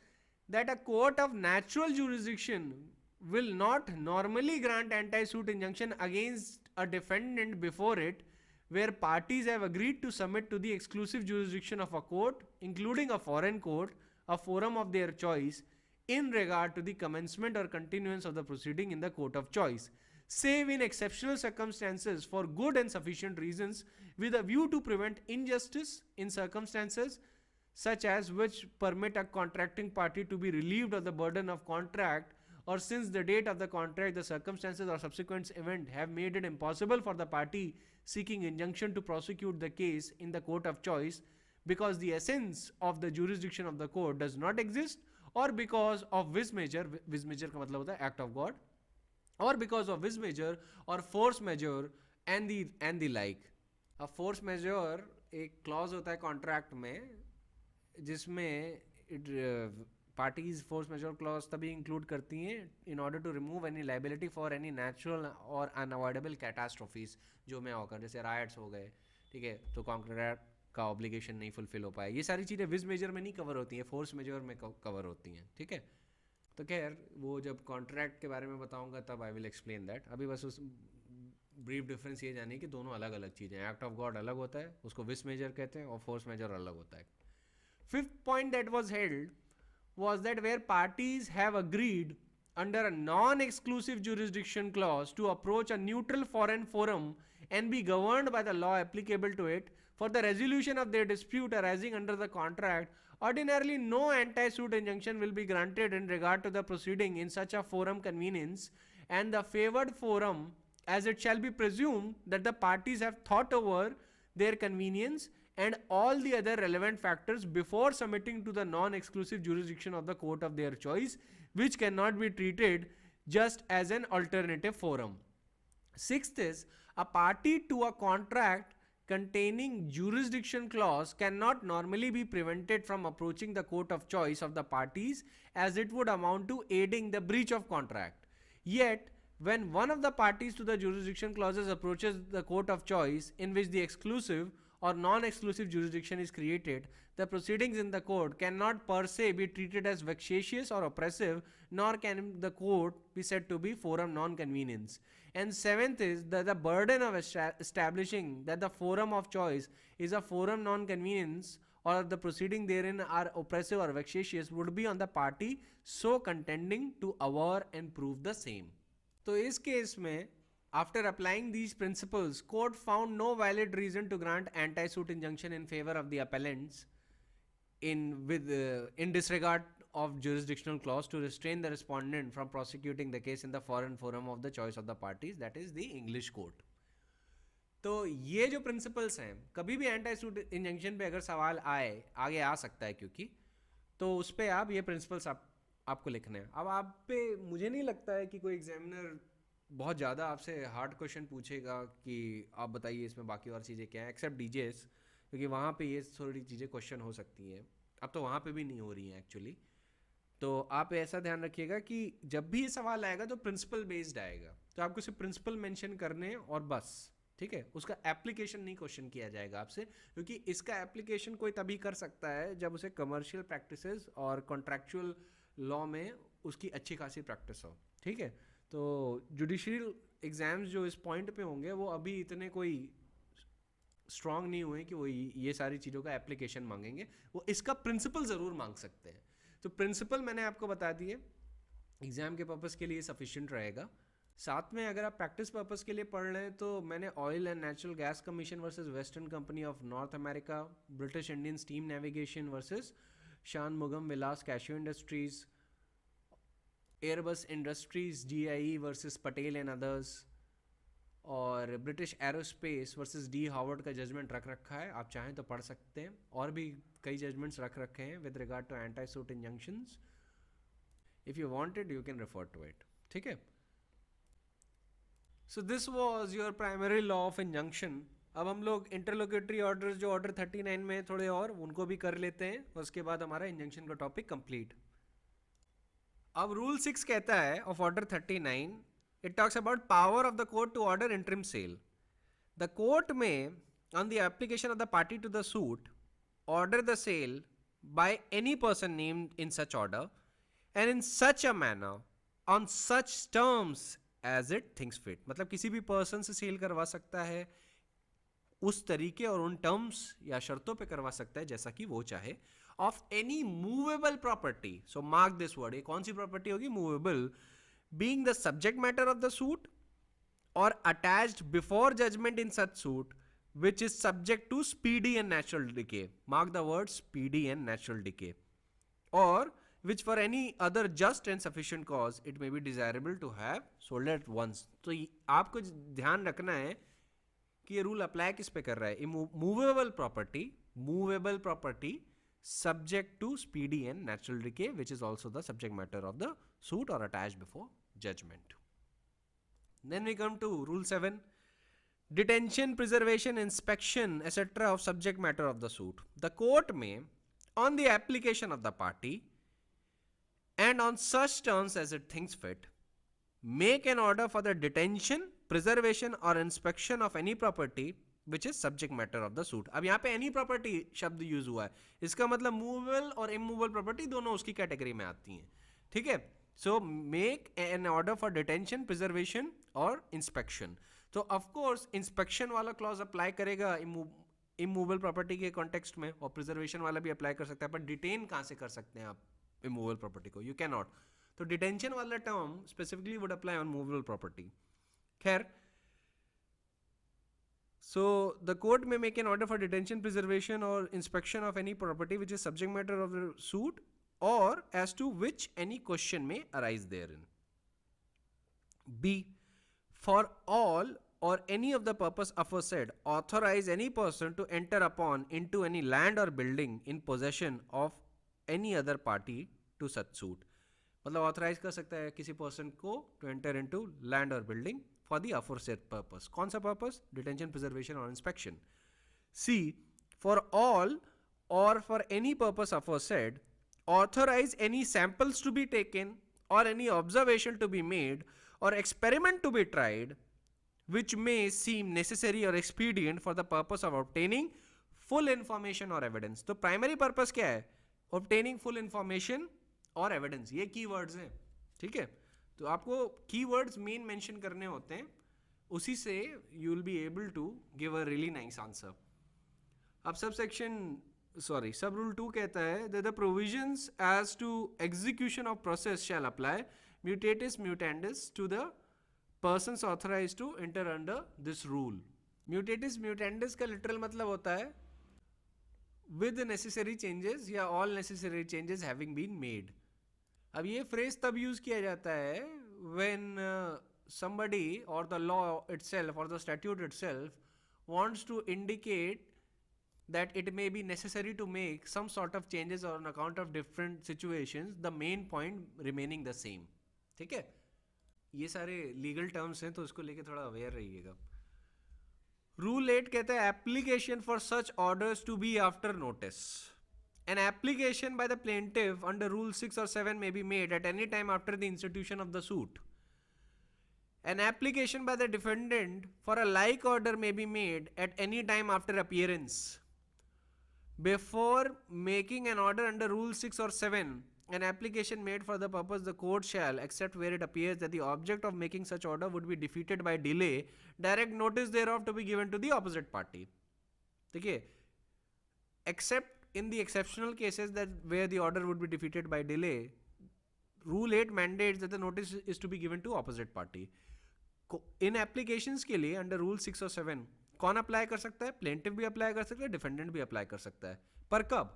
that a court of natural jurisdiction will not normally grant anti-suit injunction against a defendant before it, where parties have agreed to submit to the exclusive jurisdiction of a court, including a foreign court, a forum of their choice, in regard to the commencement or continuance of the proceeding in the court of choice, save in exceptional circumstances for good and sufficient reasons, with a view to prevent injustice in circumstances such as which permit a contracting party to be relieved of the burden of contract, or since the date of the contract, the circumstances or subsequent event have made it impossible for the party seeking injunction to prosecute the case in the court of choice, because the essence of the jurisdiction of the court does not exist, or because of vis major का मतलब होता है act of God, or because of vis major or force majeure and the like. A force majeure एक clause होता है contract में, जिसमें parties force majeure clause तभी इंक्लूड करती हैं in order to remove any liability for any natural or unavoidable catastrophes जो में होकर, जैसे राइट्स हो गए, ठीक है, तो कॉन्ट्रैक्ट का ऑब्लिगेशन नहीं फुलफिल हो पाए. ये सारी चीज़ें विज मेजर में नहीं कवर होती हैं, फोर्स मेजर में कवर होती हैं. ठीक है, तो खैर वो जब कॉन्ट्रैक्ट के बारे में बताऊंगा तब आई विल एक्सप्लेन दैट. अभी बस उस ब्रीफ डिफरेंस ये जानिए कि दोनों अलग अलग चीज़ें हैं. एक्ट ऑफ गॉड अलग होता है, उसको विज मेजर कहते हैं, और फोर्स मेजर अलग होता है. Fifth point that was held was that where parties have agreed under a non-exclusive jurisdiction clause to approach a neutral foreign forum and be governed by the law applicable to it for the resolution of their dispute arising under the contract, ordinarily no anti-suit injunction will be granted in regard to the proceeding in such a forum convenience, and the favored forum, as it shall be presumed that the parties have thought over their convenience and all the other relevant factors before submitting to the non-exclusive jurisdiction of the court of their choice, which cannot be treated just as an alternative forum. Sixth is, a party to a contract containing jurisdiction clause cannot normally be prevented from approaching the court of choice of the parties, as it would amount to aiding the breach of contract. Yet, when one of the parties to the jurisdiction clauses approaches the court of choice in which the exclusive or non-exclusive jurisdiction is created, the proceedings in the court cannot per se be treated as vexatious or oppressive, nor can the court be said to be forum non-convenience. And seventh is that the burden of establishing that the forum of choice is a forum non-convenience or the proceeding therein are oppressive or vexatious would be on the party so contending to aver and prove the same. तो इस case में after applying these principles, court found no valid reason to grant anti-suit injunction in favor of the appellants in disregard of jurisdictional clause to restrain the respondent from prosecuting the case in the foreign forum of the choice of the parties, that is the English court. तो ये जो principles हैं, कभी भी anti-suit injunction पे अगर सवाल आगे आ सकता है, क्योंकि तो उस पे आप ये principles आपको लिखने हैं. अब आप पे मुझे नहीं लगता है कि कोई एग्जामिनर बहुत ज़्यादा आपसे हार्ड क्वेश्चन पूछेगा कि आप बताइए इसमें बाकी और चीज़ें क्या हैं, एक्सेप्ट डीजेएस, क्योंकि वहाँ पे ये थोड़ी चीज़ें क्वेश्चन हो सकती हैं. अब तो वहाँ पे भी नहीं हो रही हैं एक्चुअली. तो आप ऐसा ध्यान रखिएगा कि जब भी ये सवाल आएगा तो प्रिंसिपल बेस्ड आएगा, तो आपको सिर्फ प्रिंसिपल मेंशन करने और बस. ठीक है, उसका एप्लीकेशन नहीं क्वेश्चन किया जाएगा आपसे, क्योंकि इसका एप्लीकेशन कोई तभी कर सकता है जब उसे कमर्शियल प्रैक्टिसेस और कॉन्ट्रैक्चुअल लॉ में उसकी अच्छी खासी प्रैक्टिस हो। ठीक है, तो जुडिशियल एग्जाम्स जो इस पॉइंट पे होंगे वो अभी इतने कोई स्ट्रांग नहीं हुए कि वो ये सारी चीज़ों का एप्लीकेशन मांगेंगे, वो इसका प्रिंसिपल ज़रूर मांग सकते हैं। तो प्रिंसिपल मैंने आपको बता दिए, एग्जाम के पर्पज़ के लिए सफिशिएंट रहेगा। साथ में अगर आप प्रैक्टिस पर्पज़ के लिए पढ़ रहे हैं तो मैंने Oil and Natural Gas Commission versus Western Company of North America, British India Steam Navigation versus Shanmugha Vilas cashew Industries, Airbus Industries GI versus Patel and others, और British Aerospace versus Dee Howard का judgment रख रखा है, आप चाहें तो पढ़ सकते हैं। और भी कई जजमेंट्स रख रखे हैं with regard to anti suit injunctions, if you want it you can refer to it. ठीक है, so this was your primary law of injunction. अब हम लोग इंटरलोकेटरी ऑर्डर्स जो ऑर्डर 39 में थोड़े और उनको भी कर लेते हैं, उसके बाद हमारा इंजंक्शन का टॉपिक कंप्लीट। अब रूल 6 कहता है of order 39, it talks about power of the court to order interim sale. The court may, on the application of the party to the suit, order the sale by any person named in such order and in such a manner on such terms as it thinks fit. मतलब किसी भी person से cell करवा सकता है उस तरीके और उन टर्म्स या शर्तों पे करवा सकता है जैसा कि वो चाहे, of any movable property. So mark this word, ये कौन सी प्रॉपर्टी होगी? Movable, being the subject matter of the suit or attached before judgment in such suit which is subject to speedy and natural decay. Mark the word speedy and natural decay. Or which for any other just and sufficient cause it may be desirable to have sold at once. तो आपको ध्यान रखना है कि ये rule apply किस पे कर रहा है? Movable property subject to speedy and natural decay, which is also the subject matter of the suit or attached before judgment. Then we come to rule 7, detention, preservation, inspection, etc. of subject matter of the suit. The court may, on the application of the party and on such terms as it thinks fit, make an order for the detention, preservation or inspection of any property which is subject matter of the suit. अब यहाँ पे any property शब्द use हुआ है, इसका मतलब movable और immovable property दोनों उसकी कैटेगरी में आती हैं। ठीक है, so make an order for detention, preservation और इंस्पेक्शन। तो ऑफकोर्स इंस्पेक्शन वाला क्लॉज अप्लाई करेगा इमूवेबल प्रॉपर्टी के कॉन्टेक्स्ट में, और प्रिजर्वेशन वाला भी अप्लाई कर सकता है, पर डिटेन कहाँ से कर सकते हैं आप इमूवेबल प्रॉपर्टी को? You can not. तो डिटेंशन वाला term specifically would apply on movable property. खैर, so the court may make an order for detention, preservation or inspection of any property which is subject matter of the suit or as to which any question may arise therein. B, for all or any of the purpose aforesaid, authorize any person to enter upon into any land or building in possession of any other party to such suit. मतलब authorise कर सकता है किसी person को to enter into land और building for the aforesaid purpose. कौन सा purpose? Detention, preservation or inspection. C, for all or for any purpose aforesaid, authorize any samples to be taken or any observation to be made or experiment to be tried which may seem necessary or expedient for the purpose of obtaining full information or evidence. तो primary purpose क्या है? Obtaining full information और evidence. ये keywords हैं, ठीक है? तो आपको कीवर्ड्स मेन मेंशन करने होते हैं, उसी से you will be able to give a really nice answer. अब सब रूल 2 कहता है that the provisions as to execution of process shall apply mutatis mutandis to the persons authorize to enter under this rule. Mutatis mutandis का literal मतलब होता है with necessary changes या all necessary changes having been made. अब ये phrase तब use किया जाता है when somebody or the law itself or the statute itself wants to indicate that it may be necessary to make some sort of changes on account of different situations, the main point remaining the same. ठीक है, ये सारे legal terms हैं तो इसको लेके थोड़ा aware रहिएगा। रूल 8 कहता है application for such orders to be after notice. An application by the plaintiff under Rule 6 or 7 may be made at any time after the institution of the suit. An application by the defendant for a like order may be made at any time after appearance. Before making an order under Rule 6 or 7, an application made for the purpose the court shall, except where it appears that the object of making such order would be defeated by delay, direct notice thereof to be given to the opposite party. Okay? Except in the exceptional cases that where the order would be defeated by delay, Rule 8 mandates that the notice is to be given to opposite party. In applications के लिए under rule 6 और 7 कौन apply कर सकता है? Plaintiff भी apply कर सकता है, डिफेंडेंट भी अप्लाई कर सकता है. पर कब?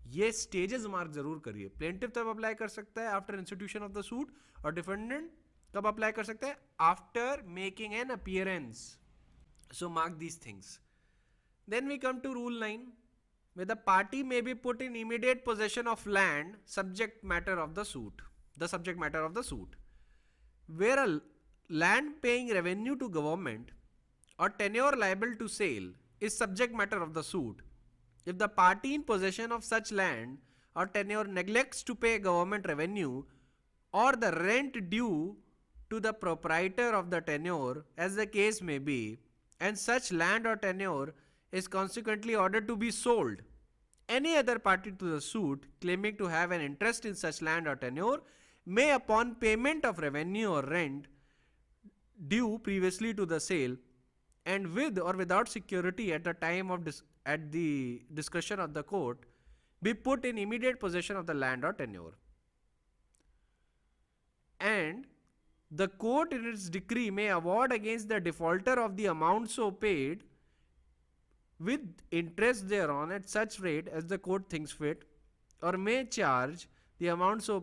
ये स्टेजेस मार्क जरूर करिए. प्लेंटिफ तब अप्लाई कर सकता है after institution of the suit, और डिफेंडेंट कब अप्लाई कर सकता है? After making an appearance. So mark these things. Then we come to rule 9, where the party may be put in immediate possession of land, subject matter of the suit, where a land paying revenue to government or tenure liable to sale is subject matter of the suit. If the party in possession of such land or tenure neglects to pay government revenue or the rent due to the proprietor of the tenure, as the case may be, and such land or tenure is consequently ordered to be sold, any other party to the suit claiming to have an interest in such land or tenure may, upon payment of revenue or rent due previously to the sale, and with or without security at the time of at the discretion of the court, be put in immediate possession of the land or tenure. And the court in its decree may award against the defaulter of the amount so paid with interest thereon at such rate as the court thinks fit, or may charge the amount so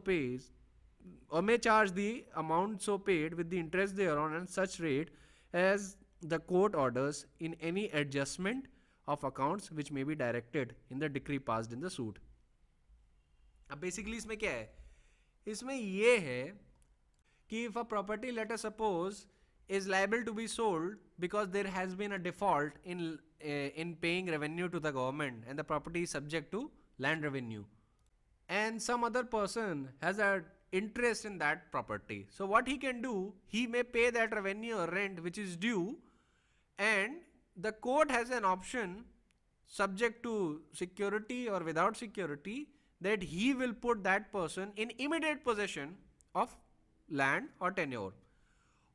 paid with the interest thereon at such rate as the court orders in any adjustment of accounts which may be directed in the decree passed in the suit. अब basically इसमें क्या है? इसमें ये है कि if a property, let us suppose, is liable to be sold because there has been a default in paying revenue to the government and the property is subject to land revenue, and some other person has an interest in that property, so what he can do, he may pay that revenue or rent which is due, and the court has an option, subject to security or without security, that he will put that person in immediate possession of land or tenure.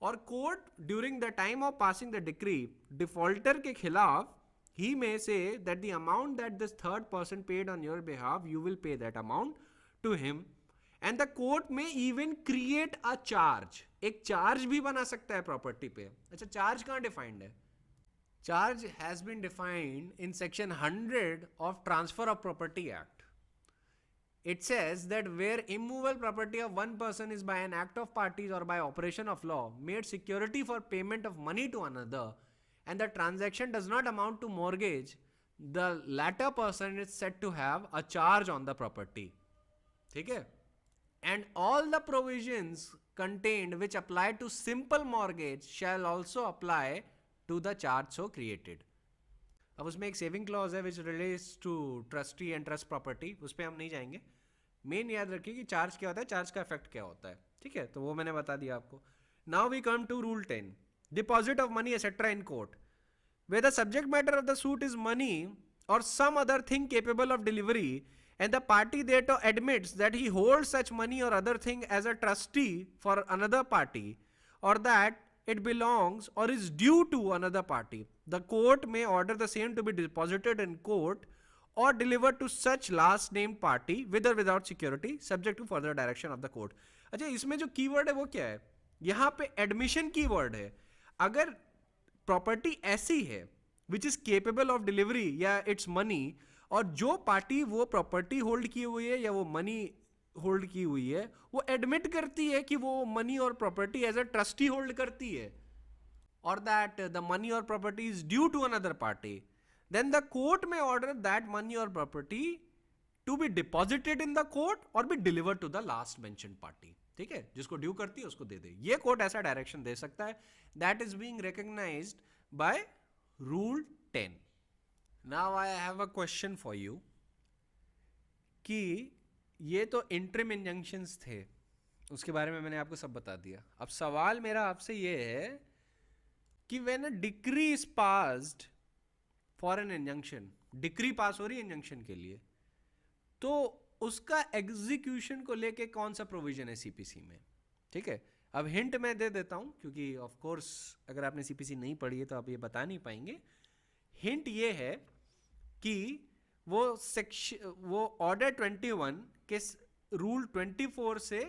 और court during the time of passing the decree defaulter के खिलाफ ही may say that the amount that this third person paid on your behalf you will pay that amount to him, and the court may even create a charge. एक charge भी बना सकता है property पे. अच्छा, चार्ज कहाँ defined है? Charge has been defined in section 100 of transfer of property act. It says that where immovable property of one person is by an act of parties or by operation of law made security for payment of money to another, and the transaction does not amount to mortgage, the latter person is said to have a charge on the property. ठीक है? And all the provisions contained which apply to simple mortgage shall also apply to the charge so created. अब उसमें एक saving clause है which relates to trustee and trust property, उस पर हम नहीं जाएंगे. मेन याद रखिए कि चार्ज क्या होता है, चार्ज का इफेक्ट क्या होता है. ठीक है, तो वो मैंने बता दिया आपको. Now we come to rule 10, deposit of money etcetera in court. Where the subject matter of the suit is money और some other thing capable of delivery, and the party thereto admits that he holds such money or other thing as a trustee for another party, or that it belongs or is due to another party, the court may order the same to be deposited in court or delivered to such last named party with or without security, subject to further direction of the court. अच्छा, इसमें जो keyword है वो क्या है? यहाँ पे admission keyword है. अगर प्रॉपर्टी ऐसी है which is capable of delivery या इट्स मनी, और जो पार्टी वो प्रॉपर्टी होल्ड की हुई है या वो मनी होल्ड की हुई है वो एडमिट करती है कि वो मनी और property as a trustee hold करती है, और दैट द मनी और property is due to another party, then the court may order that money और property to be deposited in the court और be delivered to the last mentioned party. ठीक है, जिसको due करती है उसको दे दे. ये कोर्ट ऐसा डायरेक्शन दे सकता है. That is being recognised by rule 10. Now I have a question for you कि ये तो इंटरिम इंजंक्शंस थे, उसके बारे में मैंने आपको सब बता दिया. अब सवाल मेरा आपसे ये है कि when a decree is passed for an injunction, decree pass हो रही है इंजंक्शन के लिए, तो उसका एग्जीक्यूशन को लेके कौन सा प्रोविजन है सीपीसी में. ठीक है, अब हिंट मैं दे देता हूं, क्योंकि ऑफ कोर्स अगर आपने सीपीसी नहीं पढ़ी है तो आप ये बता नहीं पाएंगे. हिंट ये है कि वो ऑर्डर 21 के रूल 24 से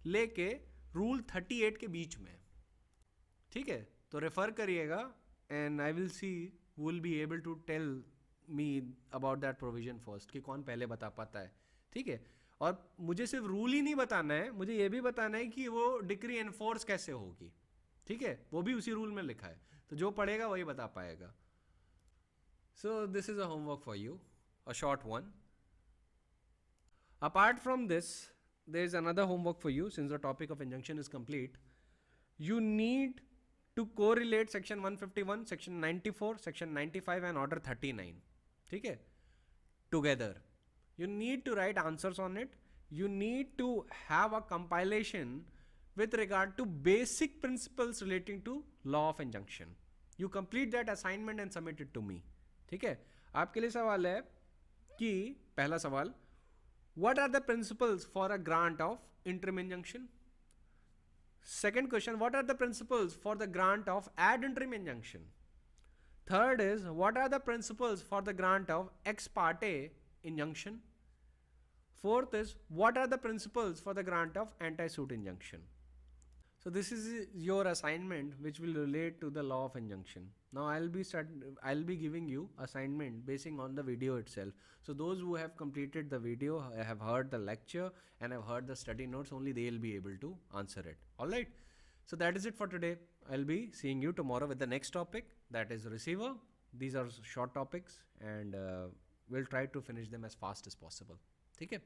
लेके रूल 38 के बीच में. ठीक है, तो रेफर करिएगा and I will see will be able to tell me about that provision first, कि कौन पहले बता पाता है. ठीक है, और मुझे सिर्फ रूल ही नहीं बताना है, मुझे ये भी बताना है कि वो डिक्री एनफोर्स कैसे होगी. ठीक है, वो भी उसी रूल में लिखा है, तो जो पढ़ेगा वही बता पाएगा. So this is a homework for you, a short one. Apart from this, there is another homework for you. Since the topic of injunction is complete, you need to correlate section 151, section 94, section 95 and order 39. ठीक है, together. You need to write answers on it. You need to have a compilation with regard to basic principles relating to law of injunction. You complete that assignment and submit it to me. ठीक है, आपके लिए सवाल है कि पहला सवाल, what are the principles for a grant of interim injunction? Second question, what are the principles for the grant of ad interim injunction? Third is, what are the principles for the grant of ex parte injunction? Fourth is, what are the principles for the grant of anti-suit injunction? So this is your assignment which will relate to the law of injunction. Now I'll be giving you assignment basing on the video itself. So those who have completed the video, have heard the lecture and have heard the study notes, only they will be able to answer it. All right. So that is it for today. I'll be seeing you tomorrow with the next topic, that is receiver. These are short topics and we'll try to finish them as fast as possible. ठीक है.